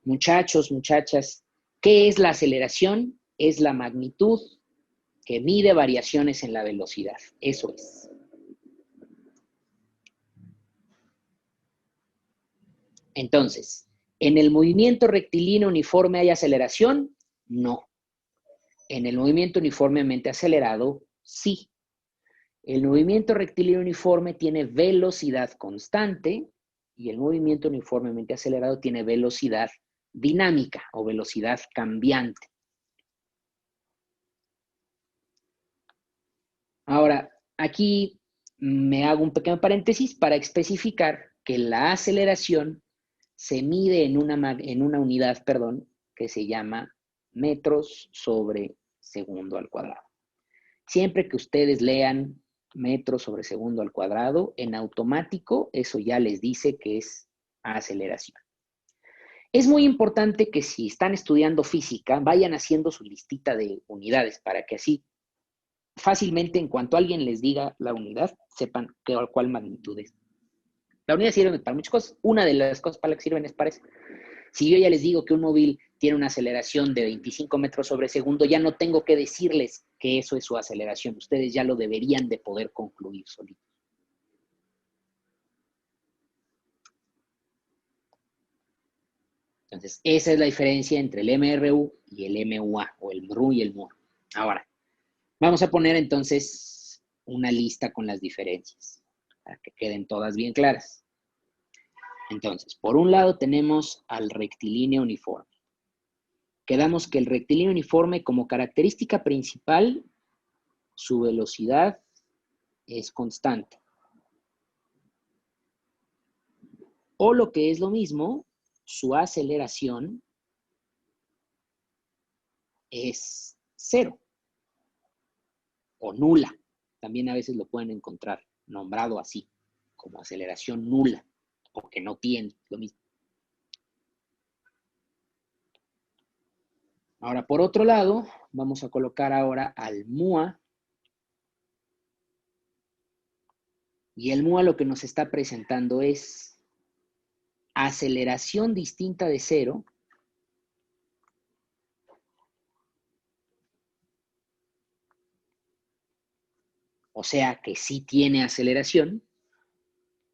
muchachos, muchachas, ¿qué es la aceleración? Es la magnitud que mide variaciones en la velocidad. Eso es. Entonces, ¿en el movimiento rectilíneo uniforme hay aceleración? No. En el movimiento uniformemente acelerado, sí. El movimiento rectilíneo uniforme tiene velocidad constante y el movimiento uniformemente acelerado tiene velocidad dinámica o velocidad cambiante. Ahora, aquí me hago un pequeño paréntesis para especificar que la aceleración se mide en una unidad, que se llama metros sobre segundo al cuadrado. Siempre que ustedes lean metros sobre segundo al cuadrado, en automático eso ya les dice que es aceleración. Es muy importante que si están estudiando física, vayan haciendo su listita de unidades para que así fácilmente, en cuanto alguien les diga la unidad, sepan cuál magnitud es. La unidad sirve para muchas cosas. Una de las cosas para las que sirven es para eso. Si yo ya les digo que un móvil tiene una aceleración de 25 metros sobre segundo, ya no tengo que decirles que eso es su aceleración. Ustedes ya lo deberían de poder concluir solitos. Entonces, esa es la diferencia entre el MRU y el MUA, o el MRU y el MUA. Ahora, vamos a poner entonces una lista con las diferencias, para que queden todas bien claras. Entonces, por un lado tenemos al rectilíneo uniforme. Quedamos que el rectilíneo uniforme, como característica principal, su velocidad es constante. O lo que es lo mismo, su aceleración es cero o nula. También a veces lo pueden encontrar nombrado así, como aceleración nula, o que no tiene lo mismo. Ahora, por otro lado, vamos a colocar ahora al MUA Y el MUA lo que nos está presentando es aceleración distinta de cero, o sea que sí tiene aceleración,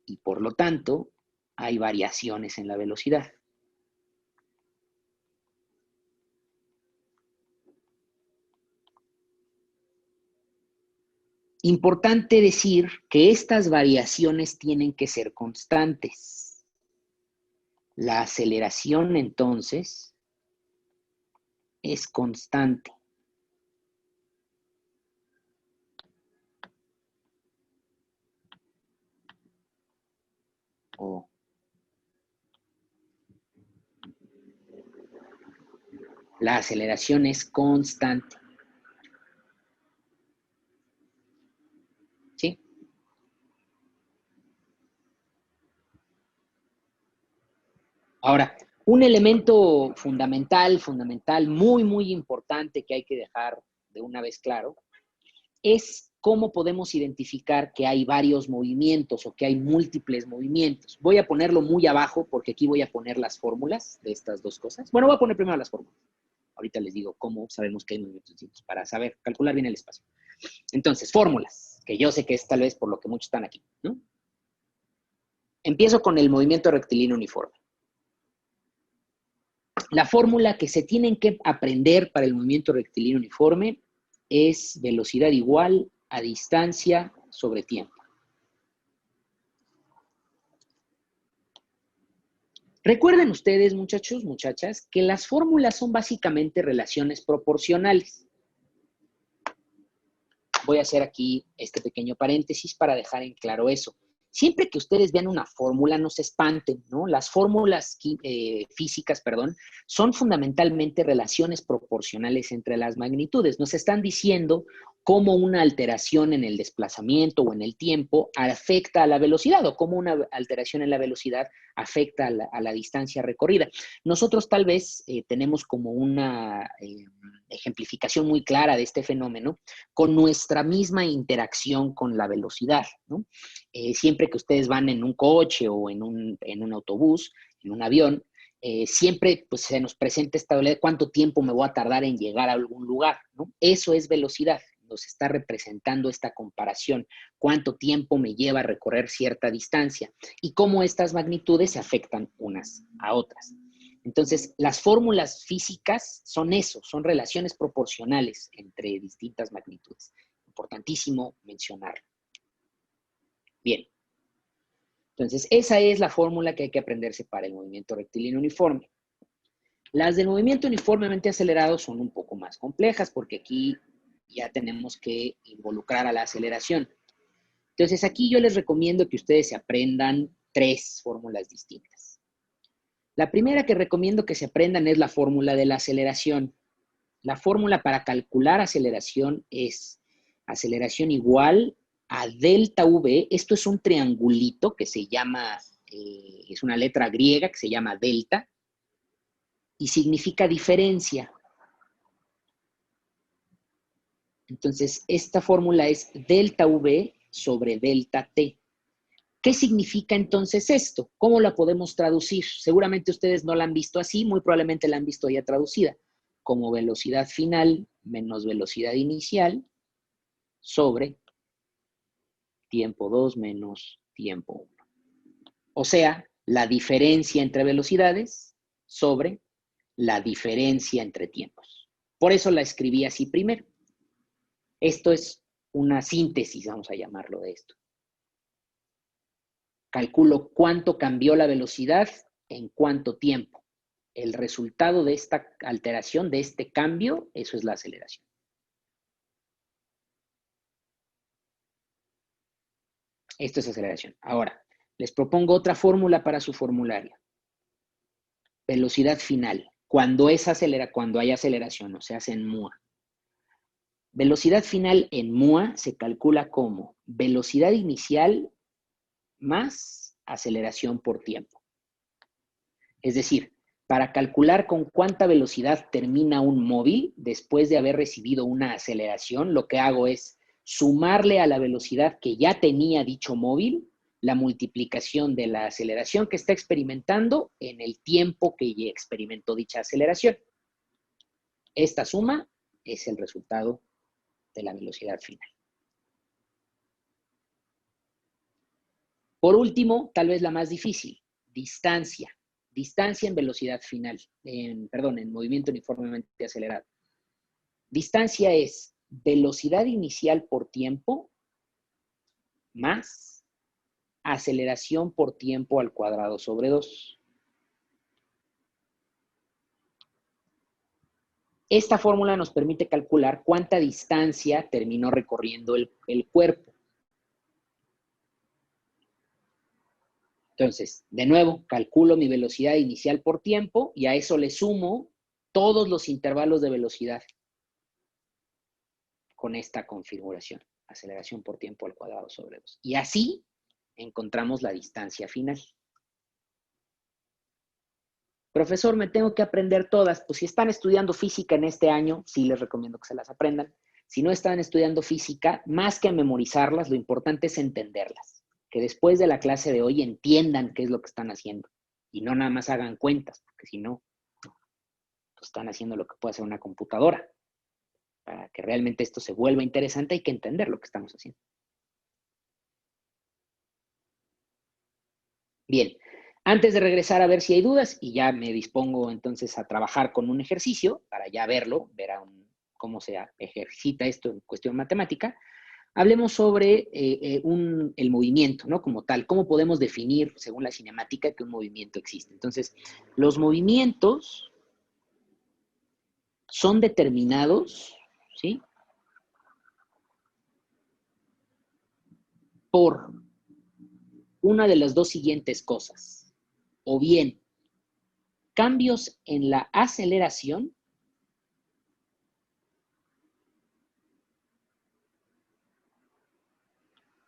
y por lo tanto hay variaciones en la velocidad. Importante decir que estas variaciones tienen que ser constantes. La aceleración, entonces, es constante. O la aceleración es constante. ¿Sí? Ahora, un elemento fundamental, muy importante que hay que dejar de una vez claro, es cómo podemos identificar que hay varios movimientos o que hay múltiples movimientos. Voy a ponerlo muy abajo porque aquí voy a poner las fórmulas de estas dos cosas. Bueno, voy a poner primero las fórmulas. Ahorita les digo cómo sabemos que hay movimientos distintos para saber, calcular bien el espacio. Entonces, fórmulas, que yo sé que es tal vez por lo que muchos están aquí, ¿no? Empiezo con el movimiento rectilíneo uniforme. La fórmula que se tienen que aprender para el movimiento rectilíneo uniforme es velocidad igual a distancia sobre tiempo. Recuerden ustedes, muchachos, muchachas, que las fórmulas son básicamente relaciones proporcionales. Voy a hacer aquí este pequeño paréntesis para dejar en claro eso. Siempre que ustedes vean una fórmula, no se espanten, ¿no? Las fórmulas físicas, perdón, son fundamentalmente relaciones proporcionales entre las magnitudes. Nos están diciendo cómo una alteración en el desplazamiento o en el tiempo afecta a la velocidad o cómo una alteración en la velocidad afecta a la distancia recorrida. Nosotros tal vez tenemos como una ejemplificación muy clara de este fenómeno con nuestra misma interacción con la velocidad, ¿no? Siempre que ustedes van en un coche o en un autobús, en un avión, siempre pues, se nos presenta esta dualidad de cuánto tiempo me voy a tardar en llegar a algún lugar, ¿no? Eso es velocidad, nos está representando esta comparación, cuánto tiempo me lleva a recorrer cierta distancia y cómo estas magnitudes se afectan unas a otras. Entonces, las fórmulas físicas son eso, son relaciones proporcionales entre distintas magnitudes. Importantísimo mencionarlo. Bien. Entonces, esa es la fórmula que hay que aprenderse para el movimiento rectilíneo uniforme. Las del movimiento uniformemente acelerado son un poco más complejas porque aquí ya tenemos que involucrar a la aceleración. Entonces, aquí yo les recomiendo que ustedes se aprendan 3 fórmulas distintas. La primera que recomiendo que se aprendan es la fórmula de la aceleración. La fórmula para calcular aceleración es aceleración igual a delta V. Esto es un triangulito que se llama, es una letra griega que se llama delta y significa diferencia. Entonces, esta fórmula es delta V sobre delta T. ¿Qué significa entonces esto? ¿Cómo la podemos traducir? Seguramente ustedes no la han visto así, muy probablemente la han visto ya traducida como velocidad final menos velocidad inicial sobre tiempo 2 menos tiempo 1. O sea, la diferencia entre velocidades sobre la diferencia entre tiempos. Por eso la escribí así primero. Esto es una síntesis, vamos a llamarlo de esto. Calculo cuánto cambió la velocidad en cuánto tiempo. El resultado de esta alteración, de este cambio, eso es la aceleración. Esto es aceleración. Ahora, les propongo otra fórmula para su formulario. Velocidad final. Cuando hay aceleración, o sea, se hace en MUA. Velocidad final en MUA se calcula como velocidad inicial más aceleración por tiempo. Es decir, para calcular con cuánta velocidad termina un móvil después de haber recibido una aceleración, lo que hago es sumarle a la velocidad que ya tenía dicho móvil la multiplicación de la aceleración que está experimentando en el tiempo que ya experimentó dicha aceleración. Esta suma es el resultado de la velocidad final. Por último, tal vez la más difícil, distancia. Distancia en velocidad final, en movimiento uniformemente acelerado. Distancia es velocidad inicial por tiempo más aceleración por tiempo al cuadrado sobre 2. Esta fórmula nos permite calcular cuánta distancia terminó recorriendo el cuerpo. Entonces, de nuevo, calculo mi velocidad inicial por tiempo y a eso le sumo todos los intervalos de velocidad con esta configuración, aceleración por tiempo al cuadrado sobre 2. Y así encontramos la distancia final. Profesor, me tengo que aprender todas. Pues si están estudiando física en este año, sí les recomiendo que se las aprendan. Si no están estudiando física, más que memorizarlas, lo importante es entenderlas. Que después de la clase de hoy entiendan qué es lo que están haciendo. Y no nada más hagan cuentas, porque si no, pues están haciendo lo que puede hacer una computadora. Para que realmente esto se vuelva interesante hay que entender lo que estamos haciendo. Bien, antes de regresar a ver si hay dudas, y ya me dispongo entonces a trabajar con un ejercicio, para ya verlo, cómo se ejercita esto en cuestión matemática, hablemos sobre el movimiento, ¿no? Como tal, cómo podemos definir, según la cinemática, que un movimiento existe. Entonces, los movimientos son determinados, ¿sí?, por una de las dos siguientes cosas. O bien, cambios en la aceleración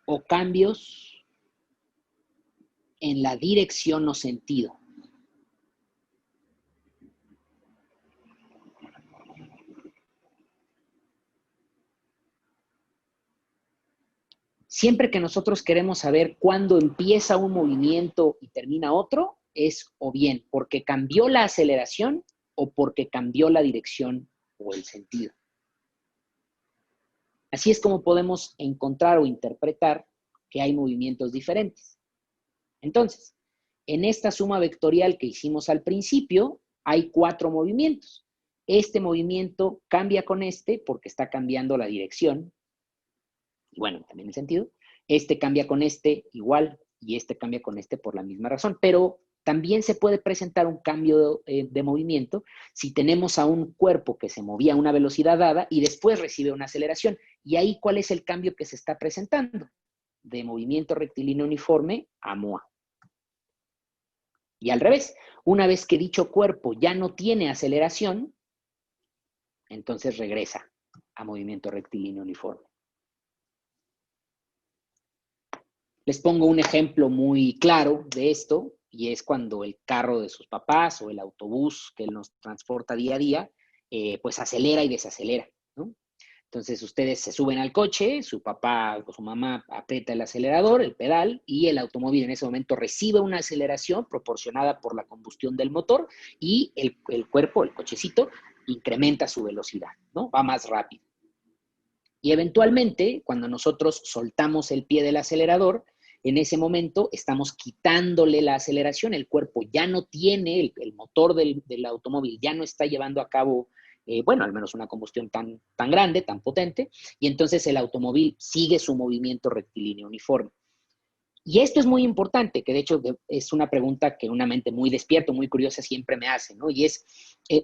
o cambios en la dirección o sentido. Siempre que nosotros queremos saber cuándo empieza un movimiento y termina otro, es o bien porque cambió la aceleración o porque cambió la dirección o el sentido. Así es como podemos encontrar o interpretar que hay movimientos diferentes. Entonces, en esta suma vectorial que hicimos al principio, hay 4 movimientos. Este movimiento cambia con este porque está cambiando la dirección. Y bueno, también el sentido. Este cambia con este igual y este cambia con este por la misma razón. Pero también se puede presentar un cambio de movimiento si tenemos a un cuerpo que se movía a una velocidad dada y después recibe una aceleración. Y ahí, ¿cuál es el cambio que se está presentando? De movimiento rectilíneo uniforme a MOA. Y al revés, una vez que dicho cuerpo ya no tiene aceleración, entonces regresa a movimiento rectilíneo uniforme. Les pongo un ejemplo muy claro de esto, y es cuando el carro de sus papás o el autobús que nos transporta día a día, pues acelera y desacelera, ¿no? Entonces ustedes se suben al coche, su papá o su mamá aprieta el acelerador, el pedal, y el automóvil en ese momento recibe una aceleración proporcionada por la combustión del motor y el cuerpo, el cochecito, incrementa su velocidad, ¿no? Va más rápido. Y eventualmente, cuando nosotros soltamos el pie del acelerador, en ese momento estamos quitándole la aceleración, el cuerpo ya no tiene, el motor del automóvil ya no está llevando a cabo, bueno, al menos una combustión tan grande, tan potente, y entonces el automóvil sigue su movimiento rectilíneo uniforme. Y esto es muy importante, que de hecho es una pregunta que una mente muy despierta, muy curiosa siempre me hace, ¿no? Y es,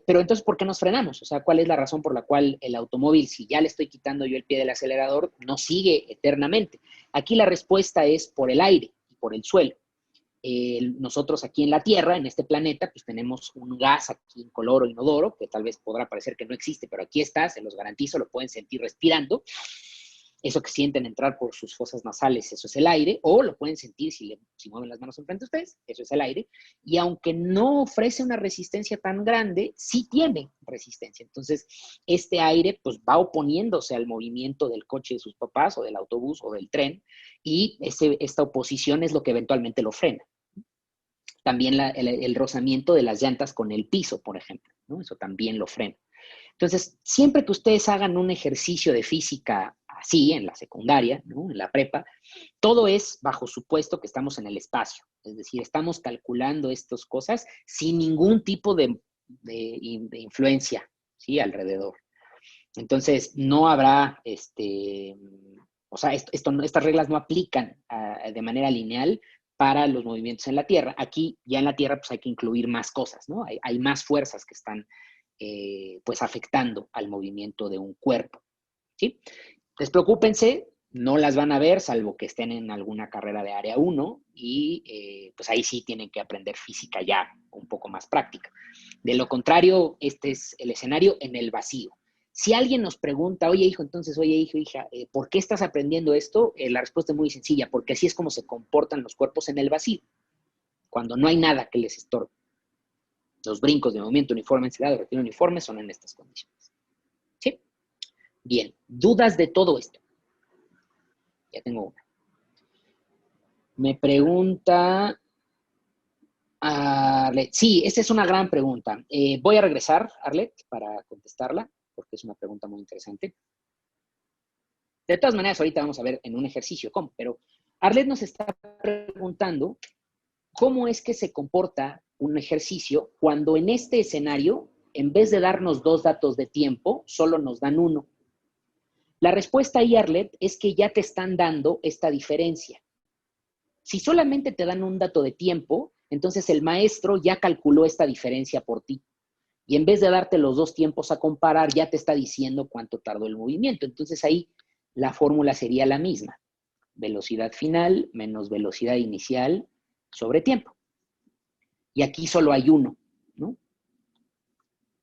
pero entonces, ¿por qué nos frenamos? O sea, ¿cuál es la razón por la cual el automóvil, si ya le estoy quitando yo el pie del acelerador, no sigue eternamente? Aquí la respuesta es por el aire y por el suelo. Nosotros aquí en la Tierra, en este planeta, pues tenemos un gas aquí incoloro, inodoro, que tal vez podrá parecer que no existe, pero aquí está, se los garantizo, lo pueden sentir respirando. Eso que sienten entrar por sus fosas nasales, eso es el aire, o lo pueden sentir si mueven las manos enfrente de ustedes, eso es el aire, y aunque no ofrece una resistencia tan grande, sí tiene resistencia. Entonces, este aire pues va oponiéndose al movimiento del coche de sus papás, o del autobús, o del tren, y esta oposición es lo que eventualmente lo frena. También el rozamiento de las llantas con el piso, por ejemplo, ¿no? Eso también lo frena. Entonces, siempre que ustedes hagan un ejercicio de física así, en la secundaria, ¿no? En la prepa, todo es bajo supuesto que estamos en el espacio. Es decir, estamos calculando estas cosas sin ningún tipo de influencia, ¿sí? Alrededor. Entonces, no habrá, o sea, estas reglas no aplican de manera lineal para los movimientos en la Tierra. Aquí, ya en la Tierra, pues hay que incluir más cosas, ¿no? Hay más fuerzas que están pues afectando al movimiento de un cuerpo, ¿sí? Despreocúpense, no las van a ver, salvo que estén en alguna carrera de área 1 y pues ahí sí tienen que aprender física ya un poco más práctica. De lo contrario, este es el escenario en el vacío. Si alguien nos pregunta, oye hijo, entonces, oye hijo, hija, ¿por qué estás aprendiendo esto? La respuesta es muy sencilla, porque así es como se comportan los cuerpos en el vacío, cuando no hay nada que les estorbe. Los brincos de movimiento uniforme, encelado, retiro uniforme son en estas condiciones. ¿Sí? Bien, dudas de todo esto. Ya tengo una. Me pregunta Arlet. Sí, esta es una gran pregunta. Voy a regresar, Arlet, para contestarla, porque es una pregunta muy interesante. De todas maneras, ahorita vamos a ver en un ejercicio cómo, pero Arlet nos está preguntando cómo es que se comporta un ejercicio cuando en este escenario, en vez de darnos 2 datos de tiempo, solo nos dan 1. La respuesta ahí, Arlet, es que ya te están dando esta diferencia. Si solamente te dan un dato de tiempo, entonces el maestro ya calculó esta diferencia por ti. Y en vez de darte los 2 tiempos a comparar, ya te está diciendo cuánto tardó el movimiento. Entonces ahí la fórmula sería la misma. Velocidad final menos velocidad inicial sobre tiempo. Y aquí solo hay 1, ¿no?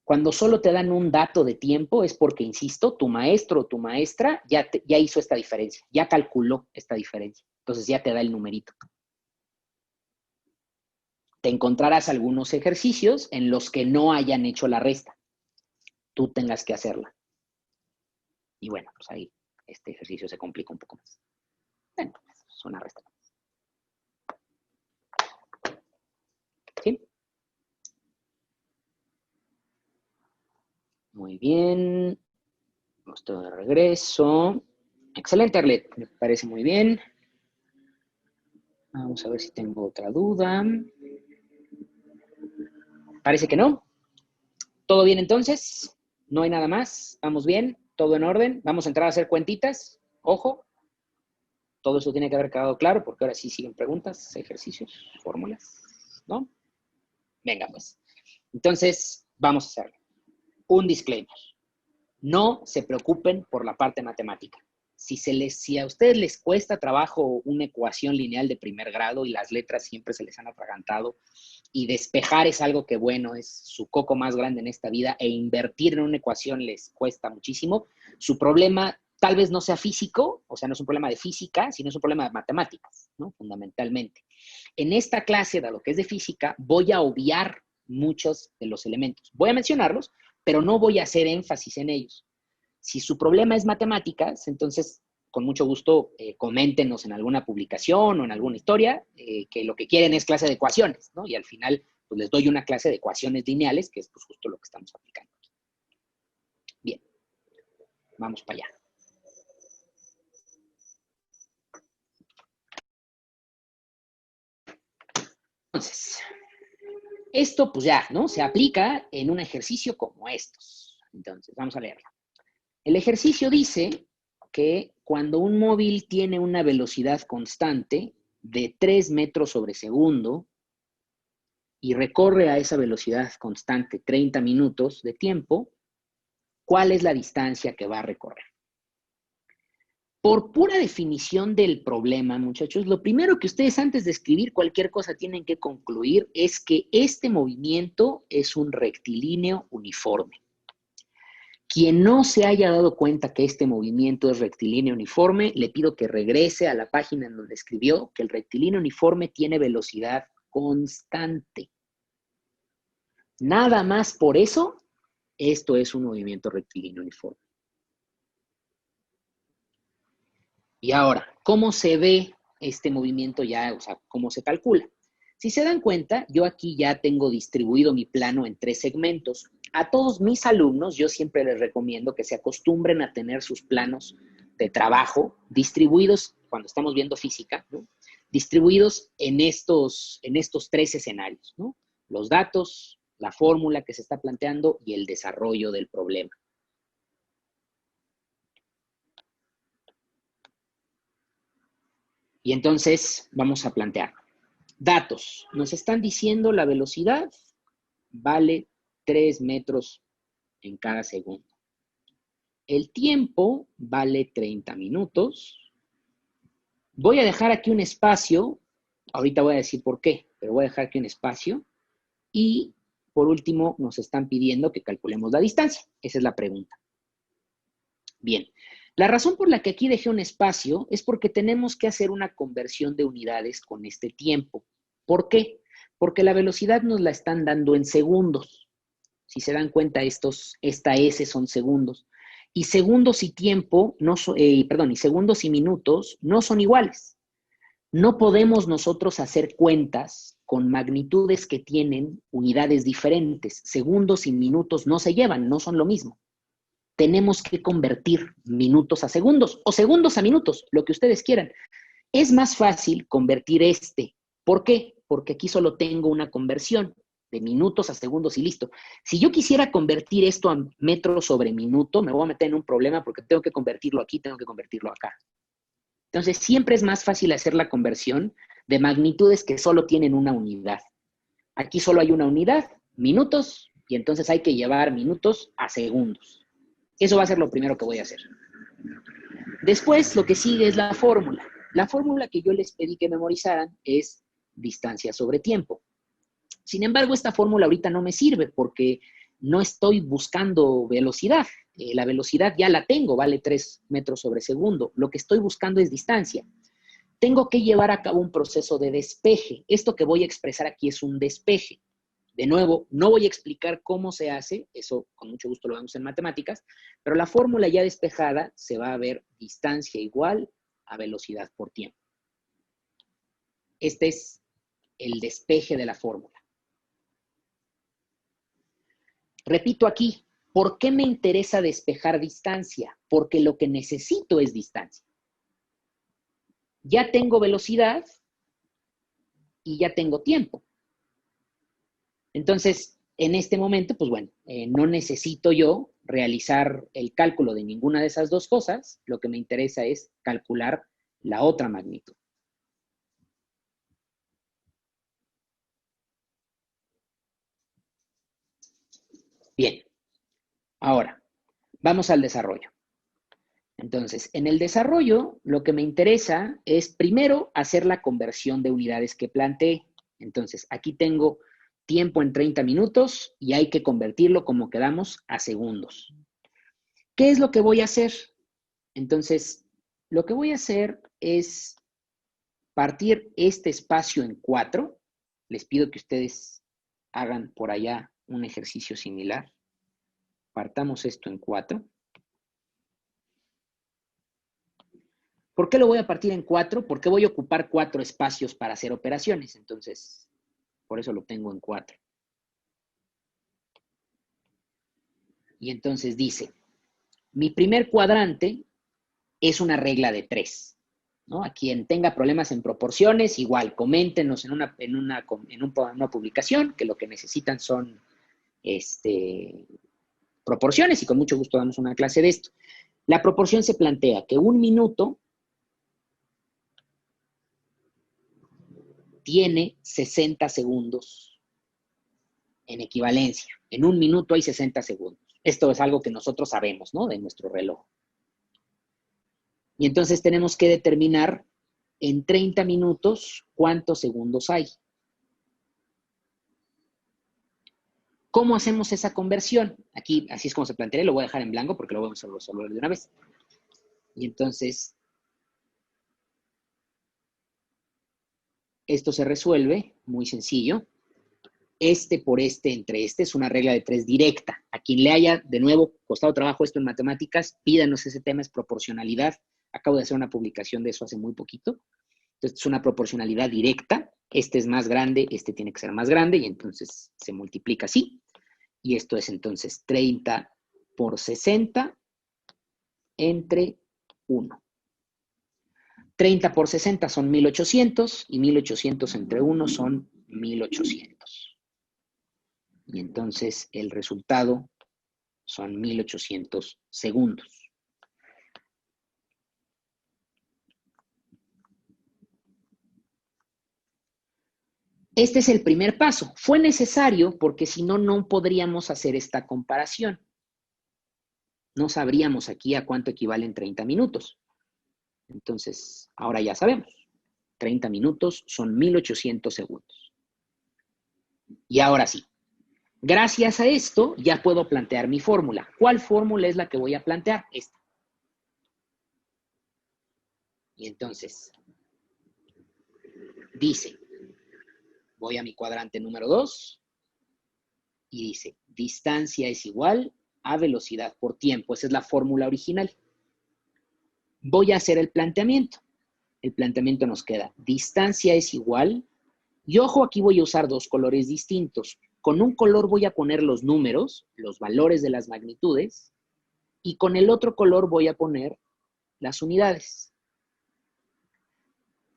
Cuando solo te dan un dato de tiempo es porque, insisto, tu maestro o tu maestra ya hizo esta diferencia, ya calculó esta diferencia. Entonces ya te da el numerito. Te encontrarás algunos ejercicios en los que no hayan hecho la resta. Tú tengas que hacerla. Y bueno, pues ahí este ejercicio se complica un poco más. Bueno, es una resta. ¿Sí? Muy bien. Estoy de regreso. Excelente, Arlet. Me parece muy bien. Vamos a ver si tengo otra duda. Parece que no. ¿Todo bien entonces? ¿No hay nada más? ¿Vamos bien? ¿Todo en orden? ¿Vamos a entrar a hacer cuentitas? Ojo. Todo eso tiene que haber quedado claro porque ahora sí siguen preguntas, ejercicios, fórmulas, ¿no? Venga, pues. Entonces, vamos a hacerlo. Un disclaimer. No se preocupen por la parte matemática. Si a ustedes les cuesta trabajo una ecuación lineal de primer grado y las letras siempre se les han atragantado y despejar es algo que, bueno, es su coco más grande en esta vida e invertir en una ecuación les cuesta muchísimo, su problema tal vez no sea físico, o sea, no es un problema de física, sino es un problema de matemáticas, ¿no? Fundamentalmente. En esta clase, de lo que es de física, voy a obviar muchos de los elementos. Voy a mencionarlos, pero no voy a hacer énfasis en ellos. Si su problema es matemáticas, entonces, con mucho gusto, coméntenos en alguna publicación o en alguna historia que lo que quieren es clase de ecuaciones, ¿no? Y al final, pues les doy una clase de ecuaciones lineales, que es pues, justo lo que estamos aplicando. Bien, vamos para allá. Entonces, esto pues ya, ¿no? Se aplica en un ejercicio como estos. Entonces, vamos a leerlo. El ejercicio dice que cuando un móvil tiene una velocidad constante de 3 metros sobre segundo y recorre a esa velocidad constante 30 minutos de tiempo, ¿cuál es la distancia que va a recorrer? Por pura definición del problema, muchachos, lo primero que ustedes antes de escribir cualquier cosa tienen que concluir es que este movimiento es un rectilíneo uniforme. Quien no se haya dado cuenta que este movimiento es rectilíneo uniforme, le pido que regrese a la página en donde escribió que el rectilíneo uniforme tiene velocidad constante. Nada más por eso, esto es un movimiento rectilíneo uniforme. Y ahora, ¿cómo se ve este movimiento ya? O sea, ¿cómo se calcula? Si se dan cuenta, yo aquí ya tengo distribuido mi plano en 3 segmentos. A todos mis alumnos, yo siempre les recomiendo que se acostumbren a tener sus planos de trabajo distribuidos, cuando estamos viendo física, ¿no? Distribuidos en estos 3 escenarios, ¿no? Los datos, la fórmula que se está planteando y el desarrollo del problema. Y entonces vamos a plantear. Datos. Nos están diciendo la velocidad vale 3 metros en cada segundo. El tiempo vale 30 minutos. Voy a dejar aquí un espacio. Ahorita voy a decir por qué, pero voy a dejar aquí un espacio. Y por último, nos están pidiendo que calculemos la distancia. Esa es la pregunta. Bien. La razón por la que aquí dejé un espacio es porque tenemos que hacer una conversión de unidades con este tiempo. ¿Por qué? Porque la velocidad nos la están dando en segundos. Si se dan cuenta, esta S son segundos. Y segundos y tiempo, y segundos y minutos no son iguales. No podemos nosotros hacer cuentas con magnitudes que tienen unidades diferentes. Segundos y minutos no se llevan, no son lo mismo. Tenemos que convertir minutos a segundos o segundos a minutos, lo que ustedes quieran. Es más fácil convertir ¿Por qué? Porque aquí solo tengo una conversión de minutos a segundos y listo. Si yo quisiera convertir esto a metros sobre minuto, me voy a meter en un problema porque tengo que convertirlo aquí, tengo que convertirlo acá. Entonces, siempre es más fácil hacer la conversión de magnitudes que solo tienen una unidad. Aquí solo hay una unidad, minutos, y entonces hay que llevar minutos a segundos. Eso va a ser lo primero que voy a hacer. Después, lo que sigue es la fórmula. La fórmula que yo les pedí que memorizaran es distancia sobre tiempo. Sin embargo, esta fórmula ahorita no me sirve porque no estoy buscando velocidad. La velocidad ya la tengo, vale 3 metros sobre segundo. Lo que estoy buscando es distancia. Tengo que llevar a cabo un proceso de despeje. Esto que voy a expresar aquí es un despeje. De nuevo, no voy a explicar cómo se hace, eso con mucho gusto lo vemos en matemáticas, pero la fórmula ya despejada se va a ver distancia igual a velocidad por tiempo. Este es el despeje de la fórmula. Repito aquí, ¿por qué me interesa despejar distancia? Porque lo que necesito es distancia. Ya tengo velocidad y ya tengo tiempo. Entonces, en este momento, pues bueno, no necesito yo realizar el cálculo de ninguna de esas dos cosas. Lo que me interesa es calcular la otra magnitud. Bien, ahora, vamos al desarrollo. Entonces, en el desarrollo, lo que me interesa es primero hacer la conversión de unidades que planteé. Entonces, aquí tengo tiempo en 30 minutos y hay que convertirlo, como quedamos, a segundos. ¿Qué es lo que voy a hacer? Entonces, lo que voy a hacer es partir este espacio en 4. Les pido que ustedes hagan por allá un ejercicio similar. Partamos esto en 4. ¿Por qué lo voy a partir en 4? Porque voy a ocupar 4 espacios para hacer operaciones. Entonces, por eso lo tengo en 4. Y entonces dice, mi primer cuadrante es una regla de 3. ¿No? A quien tenga problemas en proporciones, igual, coméntenos en una publicación que lo que necesitan son proporciones y con mucho gusto damos una clase de esto. La proporción se plantea que 1 minuto tiene 60 segundos en equivalencia. En 1 minuto hay 60 segundos. Esto es algo que nosotros sabemos, ¿no? De nuestro reloj. Y entonces tenemos que determinar en 30 minutos cuántos segundos hay. ¿Cómo hacemos esa conversión? Aquí, así es como se plantea, lo voy a dejar en blanco porque lo vamos a resolver de una vez. Y entonces, esto se resuelve, muy sencillo. Este por este entre este es una regla de 3 directa. A quien le haya, de nuevo, costado trabajo esto en matemáticas, pídanos ese tema, es proporcionalidad. Acabo de hacer una publicación de eso hace muy poquito. Entonces, es una proporcionalidad directa. Este es más grande, este tiene que ser más grande, y entonces se multiplica así. Y esto es entonces 30 por 60 entre 1. 30 por 60 son 1800 y 1800 entre 1 son 1800. Y entonces el resultado son 1800 segundos. Este es el primer paso. Fue necesario porque si no, no podríamos hacer esta comparación. No sabríamos aquí a cuánto equivalen 30 minutos. Entonces, ahora ya sabemos. 30 minutos son 1800 segundos. Y ahora sí, gracias a esto ya puedo plantear mi fórmula. ¿Cuál fórmula es la que voy a plantear? Esta. Y entonces, dice, voy a mi cuadrante número 2 y dice, distancia es igual a velocidad por tiempo. Esa es la fórmula original. Voy a hacer el planteamiento. El planteamiento nos queda, distancia es igual, y ojo, aquí voy a usar dos colores distintos. Con un color voy a poner los números, los valores de las magnitudes, y con el otro color voy a poner las unidades.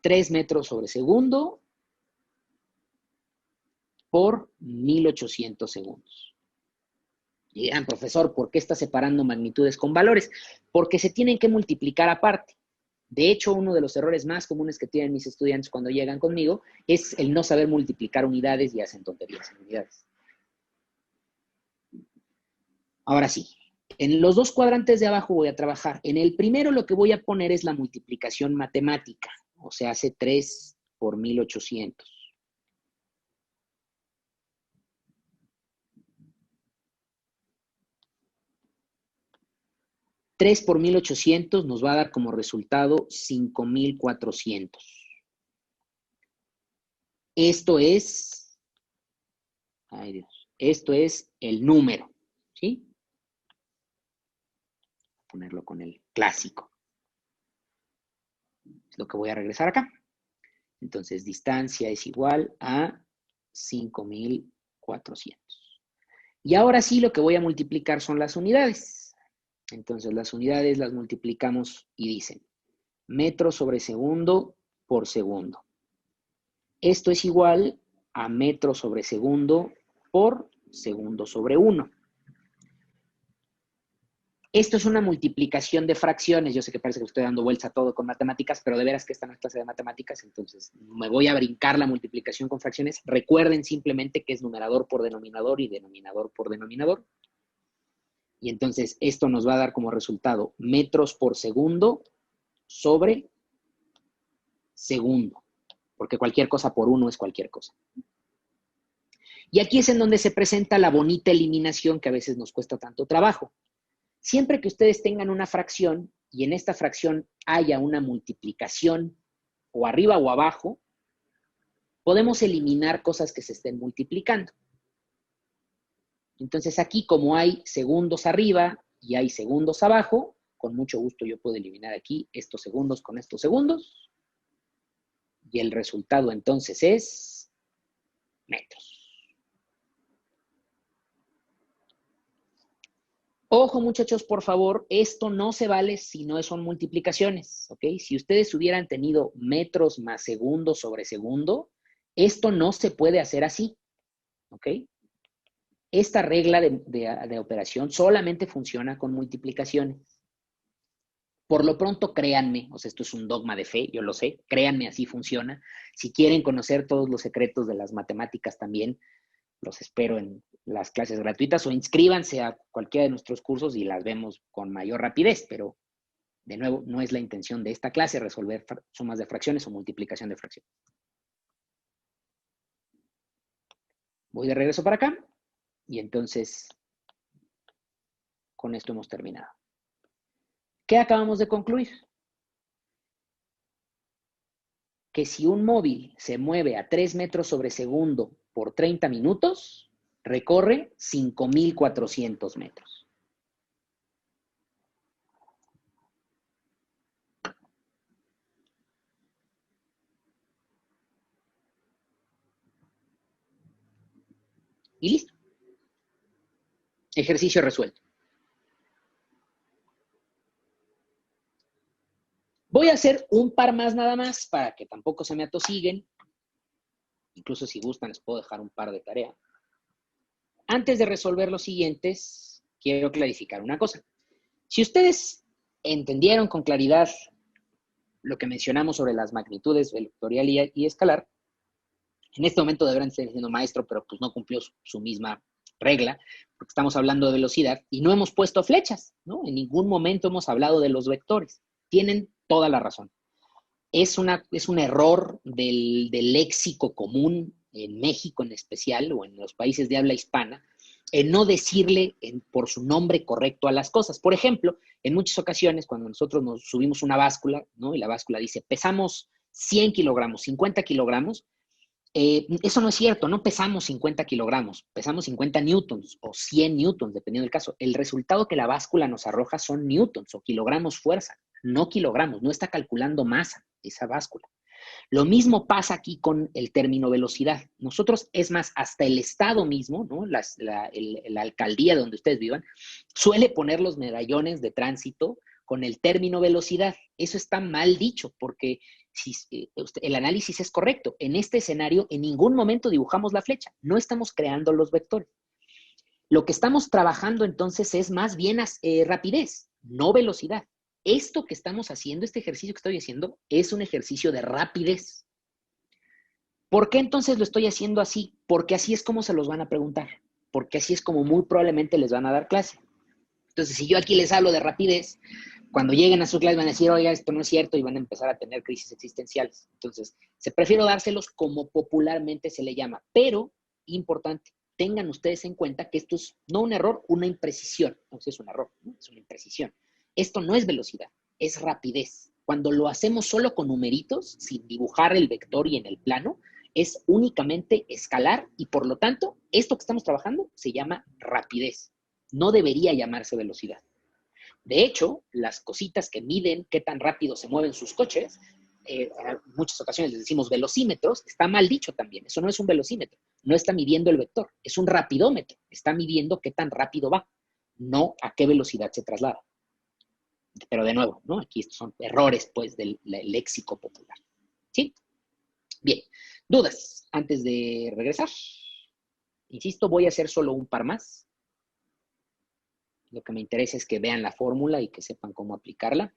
3 metros sobre segundo por 1800 segundos. Y dirán, profesor, ¿por qué está separando magnitudes con valores? Porque se tienen que multiplicar aparte. De hecho, uno de los errores más comunes que tienen mis estudiantes cuando llegan conmigo es el no saber multiplicar unidades y hacen tonterías en unidades. Ahora sí, en los dos cuadrantes de abajo voy a trabajar. En el primero lo que voy a poner es la multiplicación matemática, o sea, hace 3 por 1800. Tres por 1800 nos va a dar como resultado 5400. Esto es, ay Dios, esto es el número, ¿sí? Voy a ponerlo con el clásico. Es lo que voy a regresar acá. Entonces, distancia es igual a 5400. Y ahora sí, lo que voy a multiplicar son las unidades. Entonces, las unidades las multiplicamos y dicen metros sobre segundo por segundo. Esto es igual a metros sobre segundo por segundo sobre 1. Esto es una multiplicación de fracciones. Yo sé que parece que estoy dando vuelta a todo con matemáticas, pero de veras que esta no es clase de matemáticas, entonces me voy a brincar la multiplicación con fracciones. Recuerden simplemente que es numerador por denominador y denominador por denominador. Y entonces esto nos va a dar como resultado metros por segundo sobre segundo, porque cualquier cosa por 1 es cualquier cosa. Y aquí es en donde se presenta la bonita eliminación que a veces nos cuesta tanto trabajo. Siempre que ustedes tengan una fracción y en esta fracción haya una multiplicación o arriba o abajo, podemos eliminar cosas que se estén multiplicando. Entonces aquí, como hay segundos arriba y hay segundos abajo, con mucho gusto yo puedo eliminar aquí estos segundos con estos segundos. Y el resultado entonces es metros. Ojo, muchachos, por favor, esto no se vale si no son multiplicaciones, ¿ok? Si ustedes hubieran tenido metros más segundo sobre segundo, esto no se puede hacer así, ¿ok? Esta regla de operación solamente funciona con multiplicaciones. Por lo pronto, créanme, o sea, esto es un dogma de fe, yo lo sé, créanme, así funciona. Si quieren conocer todos los secretos de las matemáticas también, los espero en las clases gratuitas o inscríbanse a cualquiera de nuestros cursos y las vemos con mayor rapidez, pero de nuevo, no es la intención de esta clase resolver sumas de fracciones o multiplicación de fracciones. Voy de regreso para acá. Y entonces, con esto hemos terminado. ¿Qué acabamos de concluir? Que si un móvil se mueve a 3 metros sobre segundo por 30 minutos, recorre 5.400 metros. Y listo. Ejercicio resuelto. Voy a hacer un par más nada más para que tampoco se me atosiguen. Incluso si gustan les puedo dejar un par de tarea. Antes de resolver los siguientes, quiero clarificar una cosa. Si ustedes entendieron con claridad lo que mencionamos sobre las magnitudes vectorial y escalar, en este momento deberán estar siendo maestro, pero pues no cumplió su misma regla, porque estamos hablando de velocidad y no hemos puesto flechas, ¿no? En ningún momento hemos hablado de los vectores. Tienen toda la razón. Es un error del léxico común en México en especial, o en los países de habla hispana, en no decirle por su nombre correcto a las cosas. Por ejemplo, en muchas ocasiones, cuando nosotros nos subimos una báscula, ¿no? Y la báscula dice, pesamos 100 kilogramos, 50 kilogramos, eso no es cierto, no pesamos 50 kilogramos, pesamos 50 newtons o 100 newtons, dependiendo del caso. El resultado que la báscula nos arroja son newtons o kilogramos fuerza, no kilogramos, no está calculando masa esa báscula. Lo mismo pasa aquí con el término velocidad. Nosotros, es más, hasta el estado mismo, ¿no? La alcaldía donde ustedes vivan, suele poner los medallones de tránsito con el término velocidad. Eso está mal dicho, porque el análisis es correcto. En este escenario, en ningún momento dibujamos la flecha. No estamos creando los vectores. Lo que estamos trabajando entonces es más bien rapidez, no velocidad. Esto que estamos haciendo, este ejercicio que estoy haciendo, es un ejercicio de rapidez. ¿Por qué entonces lo estoy haciendo así? Porque así es como se los van a preguntar. Porque así es como muy probablemente les van a dar clase. Entonces, si yo aquí les hablo de rapidez, cuando lleguen a su clase van a decir, oiga, esto no es cierto, y van a empezar a tener crisis existenciales. Entonces, prefiero dárselos como popularmente se le llama. Pero, importante, tengan ustedes en cuenta que esto es no un error, una imprecisión. No sé, es un error, ¿no? Es una imprecisión. Esto no es velocidad, es rapidez. Cuando lo hacemos solo con numeritos, sin dibujar el vector y en el plano, es únicamente escalar y por lo tanto, esto que estamos trabajando se llama rapidez. No debería llamarse velocidad. De hecho, las cositas que miden qué tan rápido se mueven sus coches, en muchas ocasiones les decimos velocímetros, está mal dicho también. Eso no es un velocímetro, no está midiendo el vector, es un rapidómetro, está midiendo qué tan rápido va, no a qué velocidad se traslada. Pero de nuevo, ¿no? Aquí estos son errores, pues, del léxico popular. ¿Sí? Bien. ¿Dudas antes de regresar? Insisto, voy a hacer solo un par más. Lo que me interesa es que vean la fórmula y que sepan cómo aplicarla.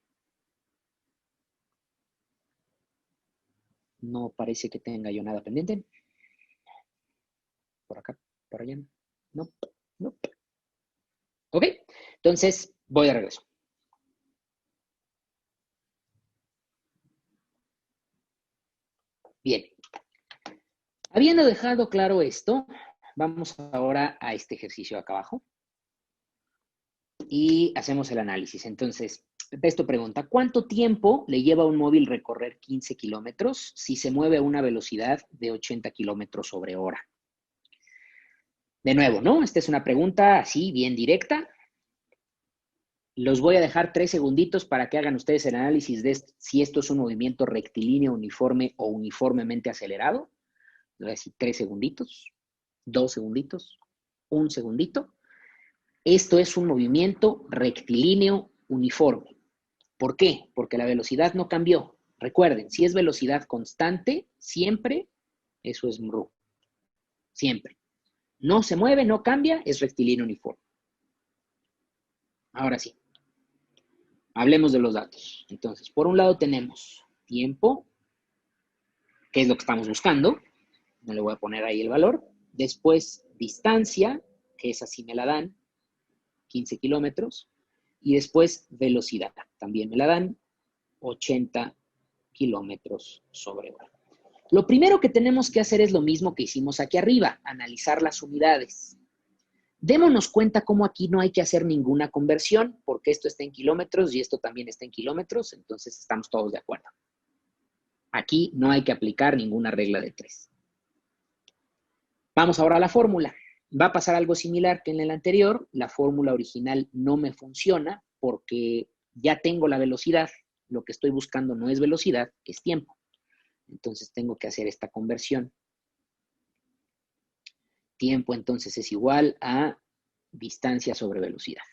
No parece que tenga yo nada pendiente. Por acá, por allá. No, no. Ok, entonces voy de regreso. Bien. Habiendo dejado claro esto, vamos ahora a este ejercicio acá abajo. Y hacemos el análisis. Entonces, esto pregunta, ¿cuánto tiempo le lleva a un móvil recorrer 15 kilómetros si se mueve a una velocidad de 80 kilómetros sobre hora? De nuevo, ¿no? Esta es una pregunta así, bien directa. Los voy a dejar 3 segunditos para que hagan ustedes el análisis de si esto es un movimiento rectilíneo, uniforme o uniformemente acelerado. Voy a decir 3 segunditos, 2 segunditos, 1 segundito. Esto es un movimiento rectilíneo uniforme. ¿Por qué? Porque la velocidad no cambió. Recuerden, si es velocidad constante, siempre, eso es mru. Siempre. No se mueve, no cambia, es rectilíneo uniforme. Ahora sí. Hablemos de los datos. Entonces, por un lado tenemos tiempo, que es lo que estamos buscando. No le voy a poner ahí el valor. Después, distancia, que esa sí me la dan, 15 kilómetros. Y después, velocidad. También me la dan, 80 kilómetros sobre hora. Lo primero que tenemos que hacer es lo mismo que hicimos aquí arriba, analizar las unidades. Démonos cuenta cómo aquí no hay que hacer ninguna conversión, porque esto está en kilómetros y esto también está en kilómetros, entonces estamos todos de acuerdo. Aquí no hay que aplicar ninguna regla de 3. Vamos ahora a la fórmula. Va a pasar algo similar que en el anterior. La fórmula original no me funciona porque ya tengo la velocidad. Lo que estoy buscando no es velocidad, es tiempo. Entonces tengo que hacer esta conversión. Tiempo entonces es igual a distancia sobre velocidad.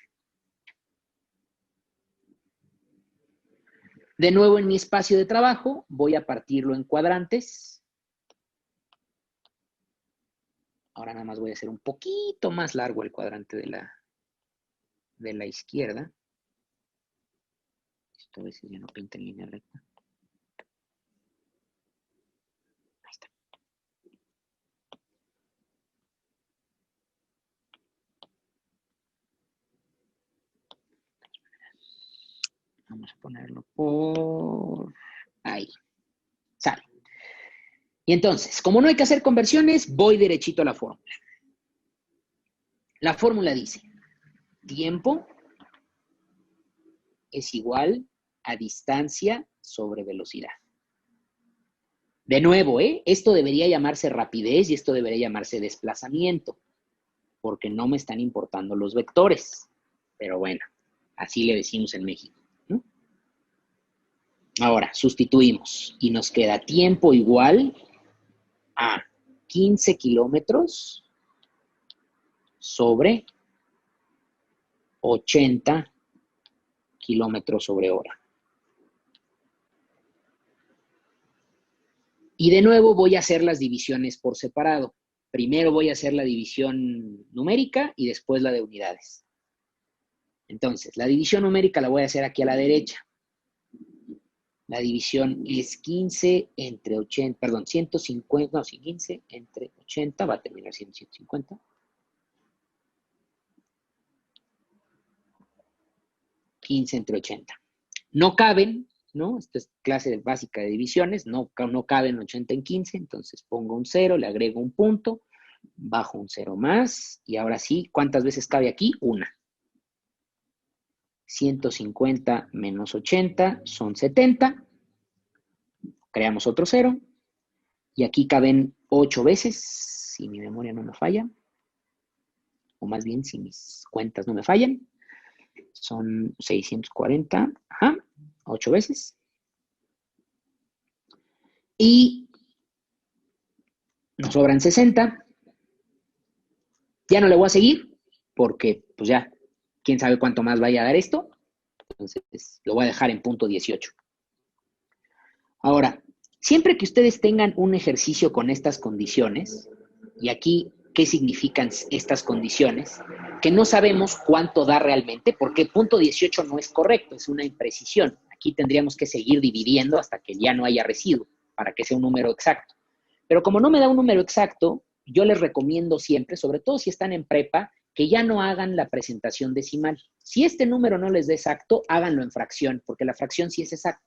De nuevo en mi espacio de trabajo voy a partirlo en cuadrantes. Ahora nada más voy a hacer un poquito más largo el cuadrante de la izquierda. Esto a veces ya no pinta en línea recta. Ahí está. Vamos a ponerlo por ahí. Sale. Y entonces, como no hay que hacer conversiones, voy derechito a la fórmula. La fórmula dice, tiempo es igual a distancia sobre velocidad. De nuevo, esto debería llamarse rapidez y esto debería llamarse desplazamiento, porque no me están importando los vectores. Pero bueno, así le decimos en México, ¿no? Ahora, sustituimos y nos queda tiempo igual a 15 kilómetros sobre 80 kilómetros sobre hora. Y de nuevo voy a hacer las divisiones por separado. Primero voy a hacer la división numérica y después la de unidades. Entonces, la división numérica la voy a hacer aquí a la derecha. La división es 15 entre 80, perdón, 150, no, sí, 15 entre 80, va a terminar siendo 150. 15 entre 80. No caben, ¿no? Esta es clase básica de divisiones, no caben 80 en 15, entonces pongo un 0, le agrego un punto, bajo un 0 más, y ahora sí, ¿cuántas veces cabe aquí? Una. 150 menos 80 son 70. Creamos otro 0. Y aquí caben 8 veces, si mi memoria no me falla. O más bien, si mis cuentas no me fallan. Son 640. Ajá, 8 veces. Y nos sobran 60. Ya no le voy a seguir, porque pues ya, quién sabe cuánto más vaya a dar esto. Entonces, lo voy a dejar en punto 18. Ahora, siempre que ustedes tengan un ejercicio con estas condiciones, y aquí, ¿qué significan estas condiciones? Que no sabemos cuánto da realmente, porque punto 18 no es correcto, es una imprecisión. Aquí tendríamos que seguir dividiendo hasta que ya no haya residuo, para que sea un número exacto. Pero como no me da un número exacto, yo les recomiendo siempre, sobre todo si están en prepa, que ya no hagan la presentación decimal. Si este número no les da exacto, háganlo en fracción, porque la fracción sí es exacta.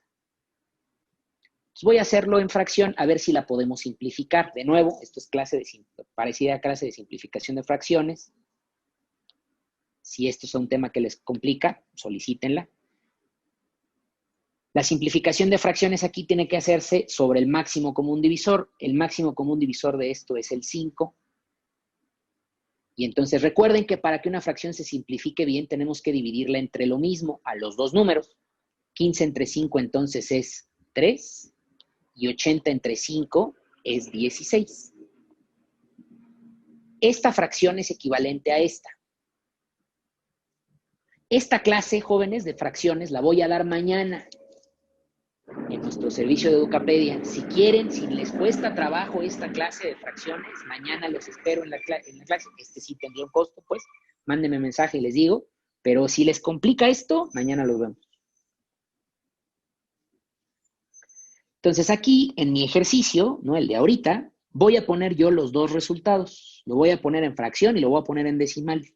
Entonces voy a hacerlo en fracción a ver si la podemos simplificar. De nuevo, esto es parecida a clase de simplificación de fracciones. Si esto es un tema que les complica, solicítenla. La simplificación de fracciones aquí tiene que hacerse sobre el máximo común divisor. El máximo común divisor de esto es el 5. Y entonces recuerden que para que una fracción se simplifique bien, tenemos que dividirla entre lo mismo, a los dos números. 15 entre 5 entonces es 3 y 80 entre 5 es 16. Esta fracción es equivalente a esta. Esta clase, jóvenes, de fracciones la voy a dar mañana en nuestro servicio de Educapedia. Si quieren, si les cuesta trabajo esta clase de fracciones, mañana los espero en la clase. Este sí tendría un costo, pues, mándenme mensaje y les digo. Pero si les complica esto, mañana los vemos. Entonces aquí, en mi ejercicio, ¿no? El de ahorita, voy a poner yo los dos resultados. Lo voy a poner en fracción y lo voy a poner en decimal.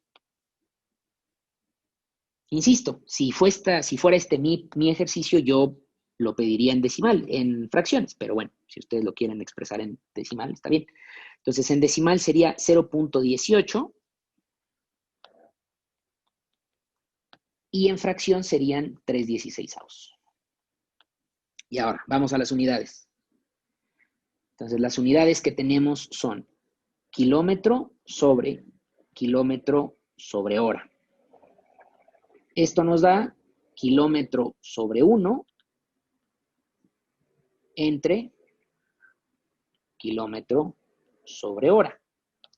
Insisto, si fuera este mi ejercicio, yo lo pediría en decimal, en fracciones, pero bueno, si ustedes lo quieren expresar en decimal, está bien. Entonces, en decimal sería 0.18 y en fracción serían 3/16. Y ahora, vamos a las unidades. Entonces, las unidades que tenemos son kilómetro sobre hora. Esto nos da kilómetro sobre 1 entre kilómetro sobre hora.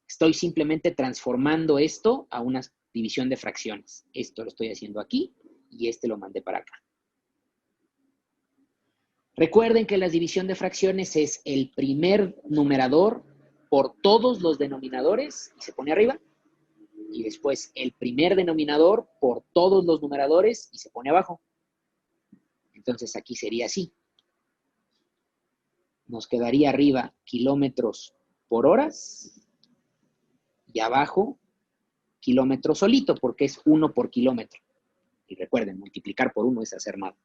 Estoy simplemente transformando esto a una división de fracciones. Esto lo estoy haciendo aquí y este lo mandé para acá. Recuerden que la división de fracciones es el primer numerador por todos los denominadores y se pone arriba. Y después el primer denominador por todos los numeradores y se pone abajo. Entonces aquí sería así. Nos quedaría arriba kilómetros por horas y abajo kilómetros solito porque es 1 por kilómetro. Y recuerden, multiplicar por 1 es hacer nada.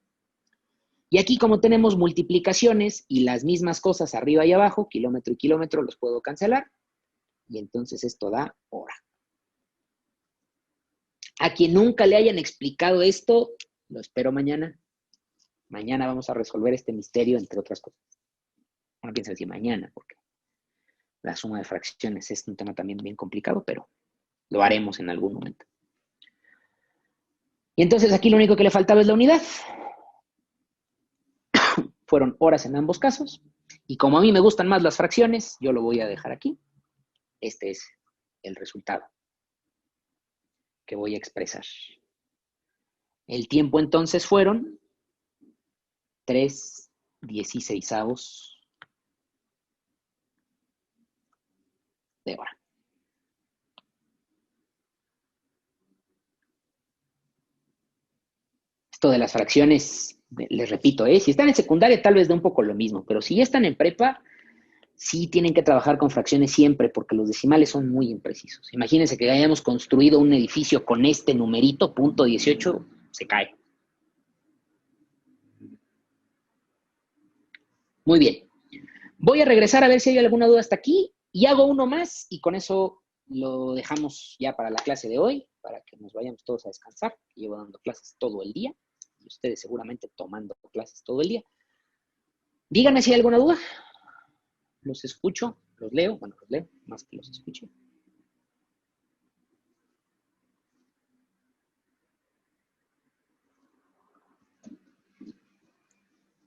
Y aquí como tenemos multiplicaciones y las mismas cosas arriba y abajo, kilómetro y kilómetro, los puedo cancelar. Y entonces esto da hora. A quien nunca le hayan explicado esto, lo espero mañana. Mañana vamos a resolver este misterio, entre otras cosas. No piensen si mañana, porque la suma de fracciones es un tema también bien complicado, pero lo haremos en algún momento. Y entonces aquí lo único que le faltaba es la unidad. Fueron horas en ambos casos. Y como a mí me gustan más las fracciones, yo lo voy a dejar aquí. Este es el resultado que voy a expresar. El tiempo entonces fueron 3/16 de hora. Esto de las fracciones, les repito, si están en secundaria tal vez da un poco lo mismo, pero si ya están en prepa, sí tienen que trabajar con fracciones siempre porque los decimales son muy imprecisos. Imagínense que hayamos construido un edificio con este numerito, .18, se cae. Muy bien. Voy a regresar a ver si hay alguna duda hasta aquí y hago uno más y con eso lo dejamos ya para la clase de hoy, para que nos vayamos todos a descansar. Llevo dando clases todo el día y ustedes seguramente tomando clases todo el día. Díganme si hay alguna duda. Los escucho, los leo, bueno, los leo, más que los escucho.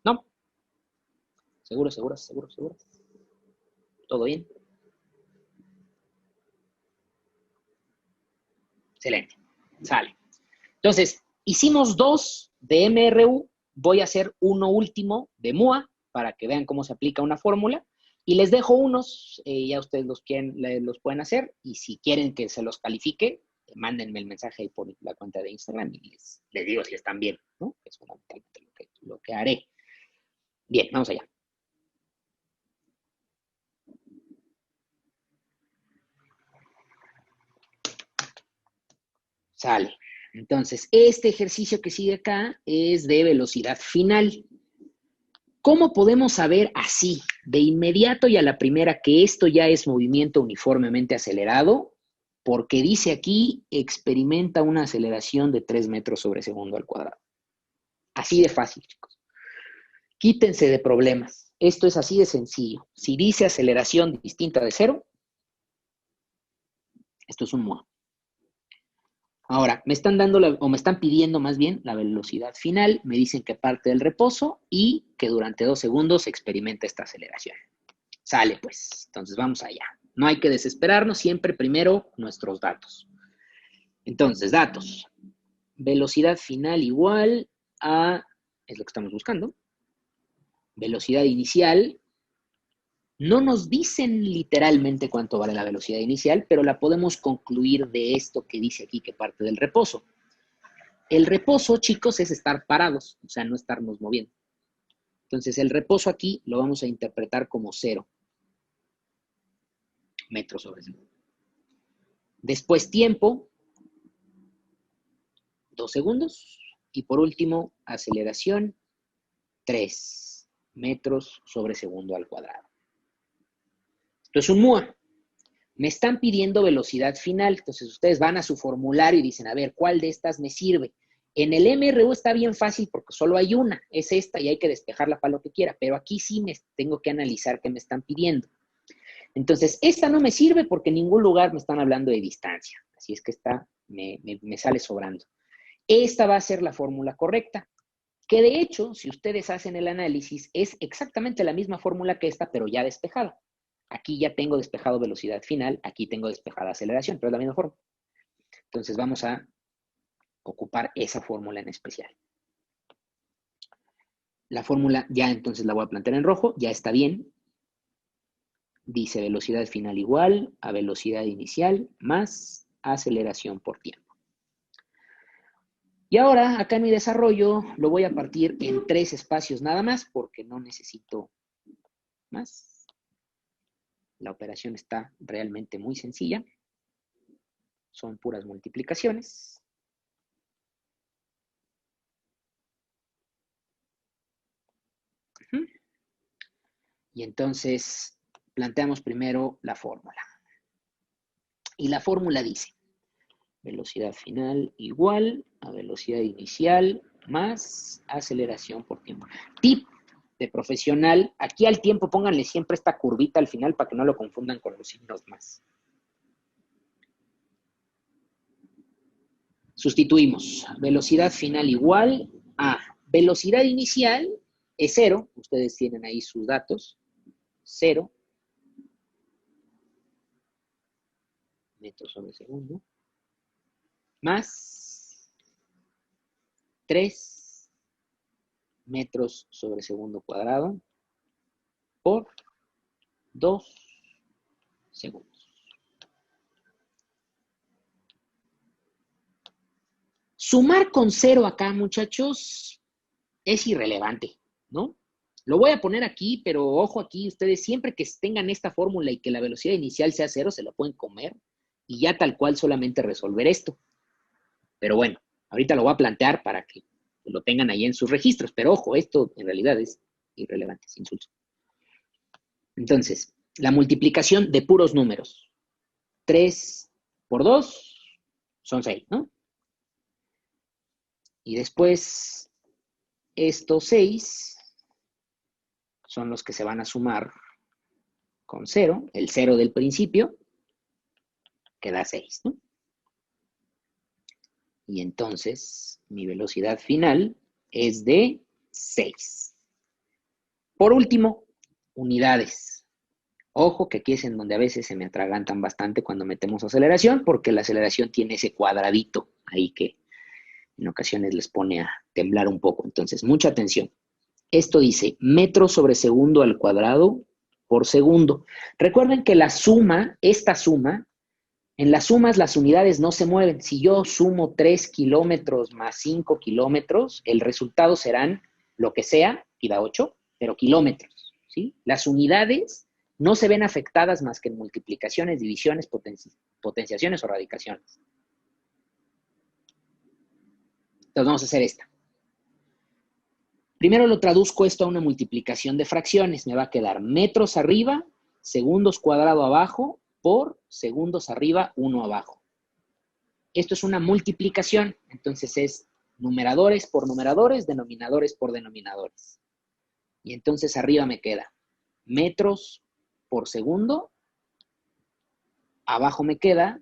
¿No? ¿Seguro? ¿Todo bien? Excelente. Sale. Entonces, hicimos 2 de MRU. Voy a hacer uno último de MUA para que vean cómo se aplica una fórmula. Y les dejo unos, ya ustedes los pueden hacer. Y si quieren que se los califique, mándenme el mensaje ahí por la cuenta de Instagram y les digo si están bien, ¿no? Es fundamentalmente lo que haré. Bien, vamos allá. Sale. Entonces, este ejercicio que sigue acá es de velocidad final. ¿Cómo podemos saber así, de inmediato y a la primera, que esto ya es movimiento uniformemente acelerado? Porque dice aquí, experimenta una aceleración de 3 metros sobre segundo al cuadrado. Así de fácil, chicos. Quítense de problemas. Esto es así de sencillo. Si dice aceleración distinta de 0, esto es un MUA. Ahora, me están dando, o me están pidiendo más bien la velocidad final, me dicen que parte del reposo y que durante 2 segundos se experimenta esta aceleración. Sale pues, entonces vamos allá. No hay que desesperarnos, siempre primero nuestros datos. Entonces, datos. Velocidad final igual a, es lo que estamos buscando, velocidad inicial. No nos dicen literalmente cuánto vale la velocidad inicial, pero la podemos concluir de esto que dice aquí que parte del reposo. El reposo, chicos, es estar parados, o sea, no estarnos moviendo. Entonces, el reposo aquí lo vamos a interpretar como 0 metros sobre segundo. Después tiempo, 2 segundos. Y por último, aceleración, 3 metros sobre segundo al cuadrado. Esto es un MUA. Me están pidiendo velocidad final, entonces ustedes van a su formulario y dicen, a ver, ¿cuál de estas me sirve? En el MRU está bien fácil porque solo hay una, es esta y hay que despejarla para lo que quiera, pero aquí sí me tengo que analizar qué me están pidiendo. Entonces, esta no me sirve porque en ningún lugar me están hablando de distancia, así es que esta me sale sobrando. Esta va a ser la fórmula correcta, que de hecho, si ustedes hacen el análisis, es exactamente la misma fórmula que esta, pero ya despejada. Aquí ya tengo despejado velocidad final, aquí tengo despejada aceleración, pero es la misma fórmula. Entonces vamos a ocupar esa fórmula en especial. La fórmula ya entonces la voy a plantear en rojo, ya está bien. Dice velocidad final igual a velocidad inicial más aceleración por tiempo. Y ahora, acá en mi desarrollo, lo voy a partir en 3 espacios nada más, porque no necesito más. La operación está realmente muy sencilla. Son puras multiplicaciones. Y entonces, planteamos primero la fórmula. Y la fórmula dice, velocidad final igual a velocidad inicial más aceleración por tiempo. Tip de profesional, aquí al tiempo pónganle siempre esta curvita al final para que no lo confundan con los signos más. Sustituimos velocidad final igual a velocidad inicial es 0, ustedes tienen ahí sus datos, 0 metros sobre segundo, más 3 metros sobre segundo cuadrado por 2 segundos. Sumar con 0 acá, muchachos, es irrelevante, ¿no? Lo voy a poner aquí, pero ojo aquí, ustedes siempre que tengan esta fórmula y que la velocidad inicial sea 0, se lo pueden comer y ya tal cual solamente resolver esto. Pero bueno, ahorita lo voy a plantear para que lo tengan ahí en sus registros, pero ojo, esto en realidad es irrelevante, es insulso. Entonces, la multiplicación de puros números. 3 por 2 son 6, ¿no? Y después, estos 6 son los que se van a sumar con 0, el 0 del principio, que da 6, ¿no? Y entonces, mi velocidad final es de 6. Por último, unidades. Ojo que aquí es en donde a veces se me atragantan bastante cuando metemos aceleración, porque la aceleración tiene ese cuadradito ahí que en ocasiones les pone a temblar un poco. Entonces, mucha atención. Esto dice metros sobre segundo al cuadrado por segundo. Recuerden que la suma, esta suma, en las sumas las unidades no se mueven. Si yo sumo 3 kilómetros más 5 kilómetros, el resultado serán lo que sea, y da 8, pero kilómetros, ¿sí? Las unidades no se ven afectadas más que en multiplicaciones, divisiones, potenciaciones o radicaciones. Entonces vamos a hacer esta. Primero lo traduzco esto a una multiplicación de fracciones. Me va a quedar metros arriba, segundos cuadrado abajo, por segundos arriba, 1 abajo. Esto es una multiplicación, entonces es numeradores por numeradores, denominadores por denominadores. Y entonces arriba me queda metros por segundo, abajo me queda,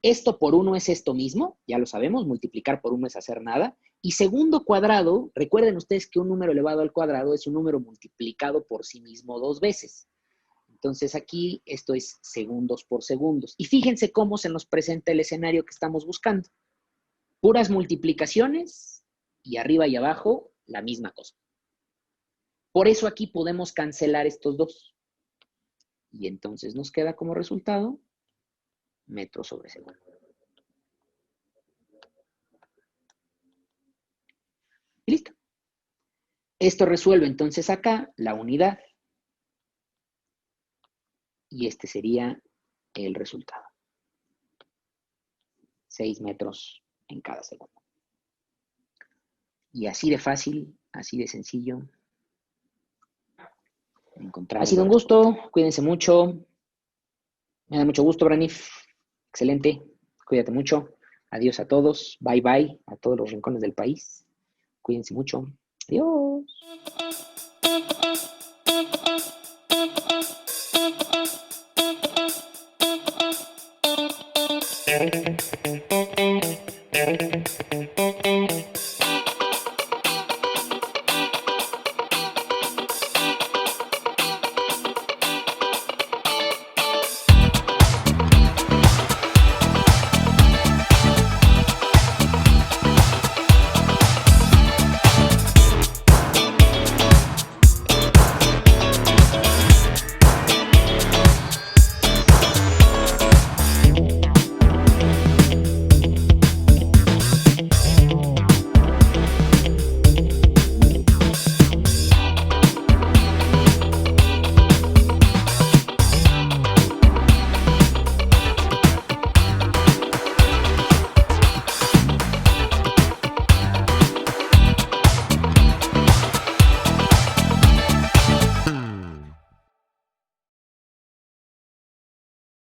esto por 1 es esto mismo, ya lo sabemos, multiplicar por 1 es hacer nada, y segundo cuadrado, recuerden ustedes que un número elevado al cuadrado es un número multiplicado por sí mismo 2 veces. Entonces aquí esto es segundos por segundos. Y fíjense cómo se nos presenta el escenario que estamos buscando. Puras multiplicaciones y arriba y abajo la misma cosa. Por eso aquí podemos cancelar estos dos. Y entonces nos queda como resultado metros sobre segundo. Y listo. Esto resuelve entonces acá la unidad. Y este sería el resultado. 6 metros en cada segundo. Y así de fácil, así de sencillo. Ha sido un gusto, cuídense mucho. Me da mucho gusto, Branif. Excelente, cuídate mucho. Adiós a todos. Bye bye a todos los rincones del país. Cuídense mucho. Adiós.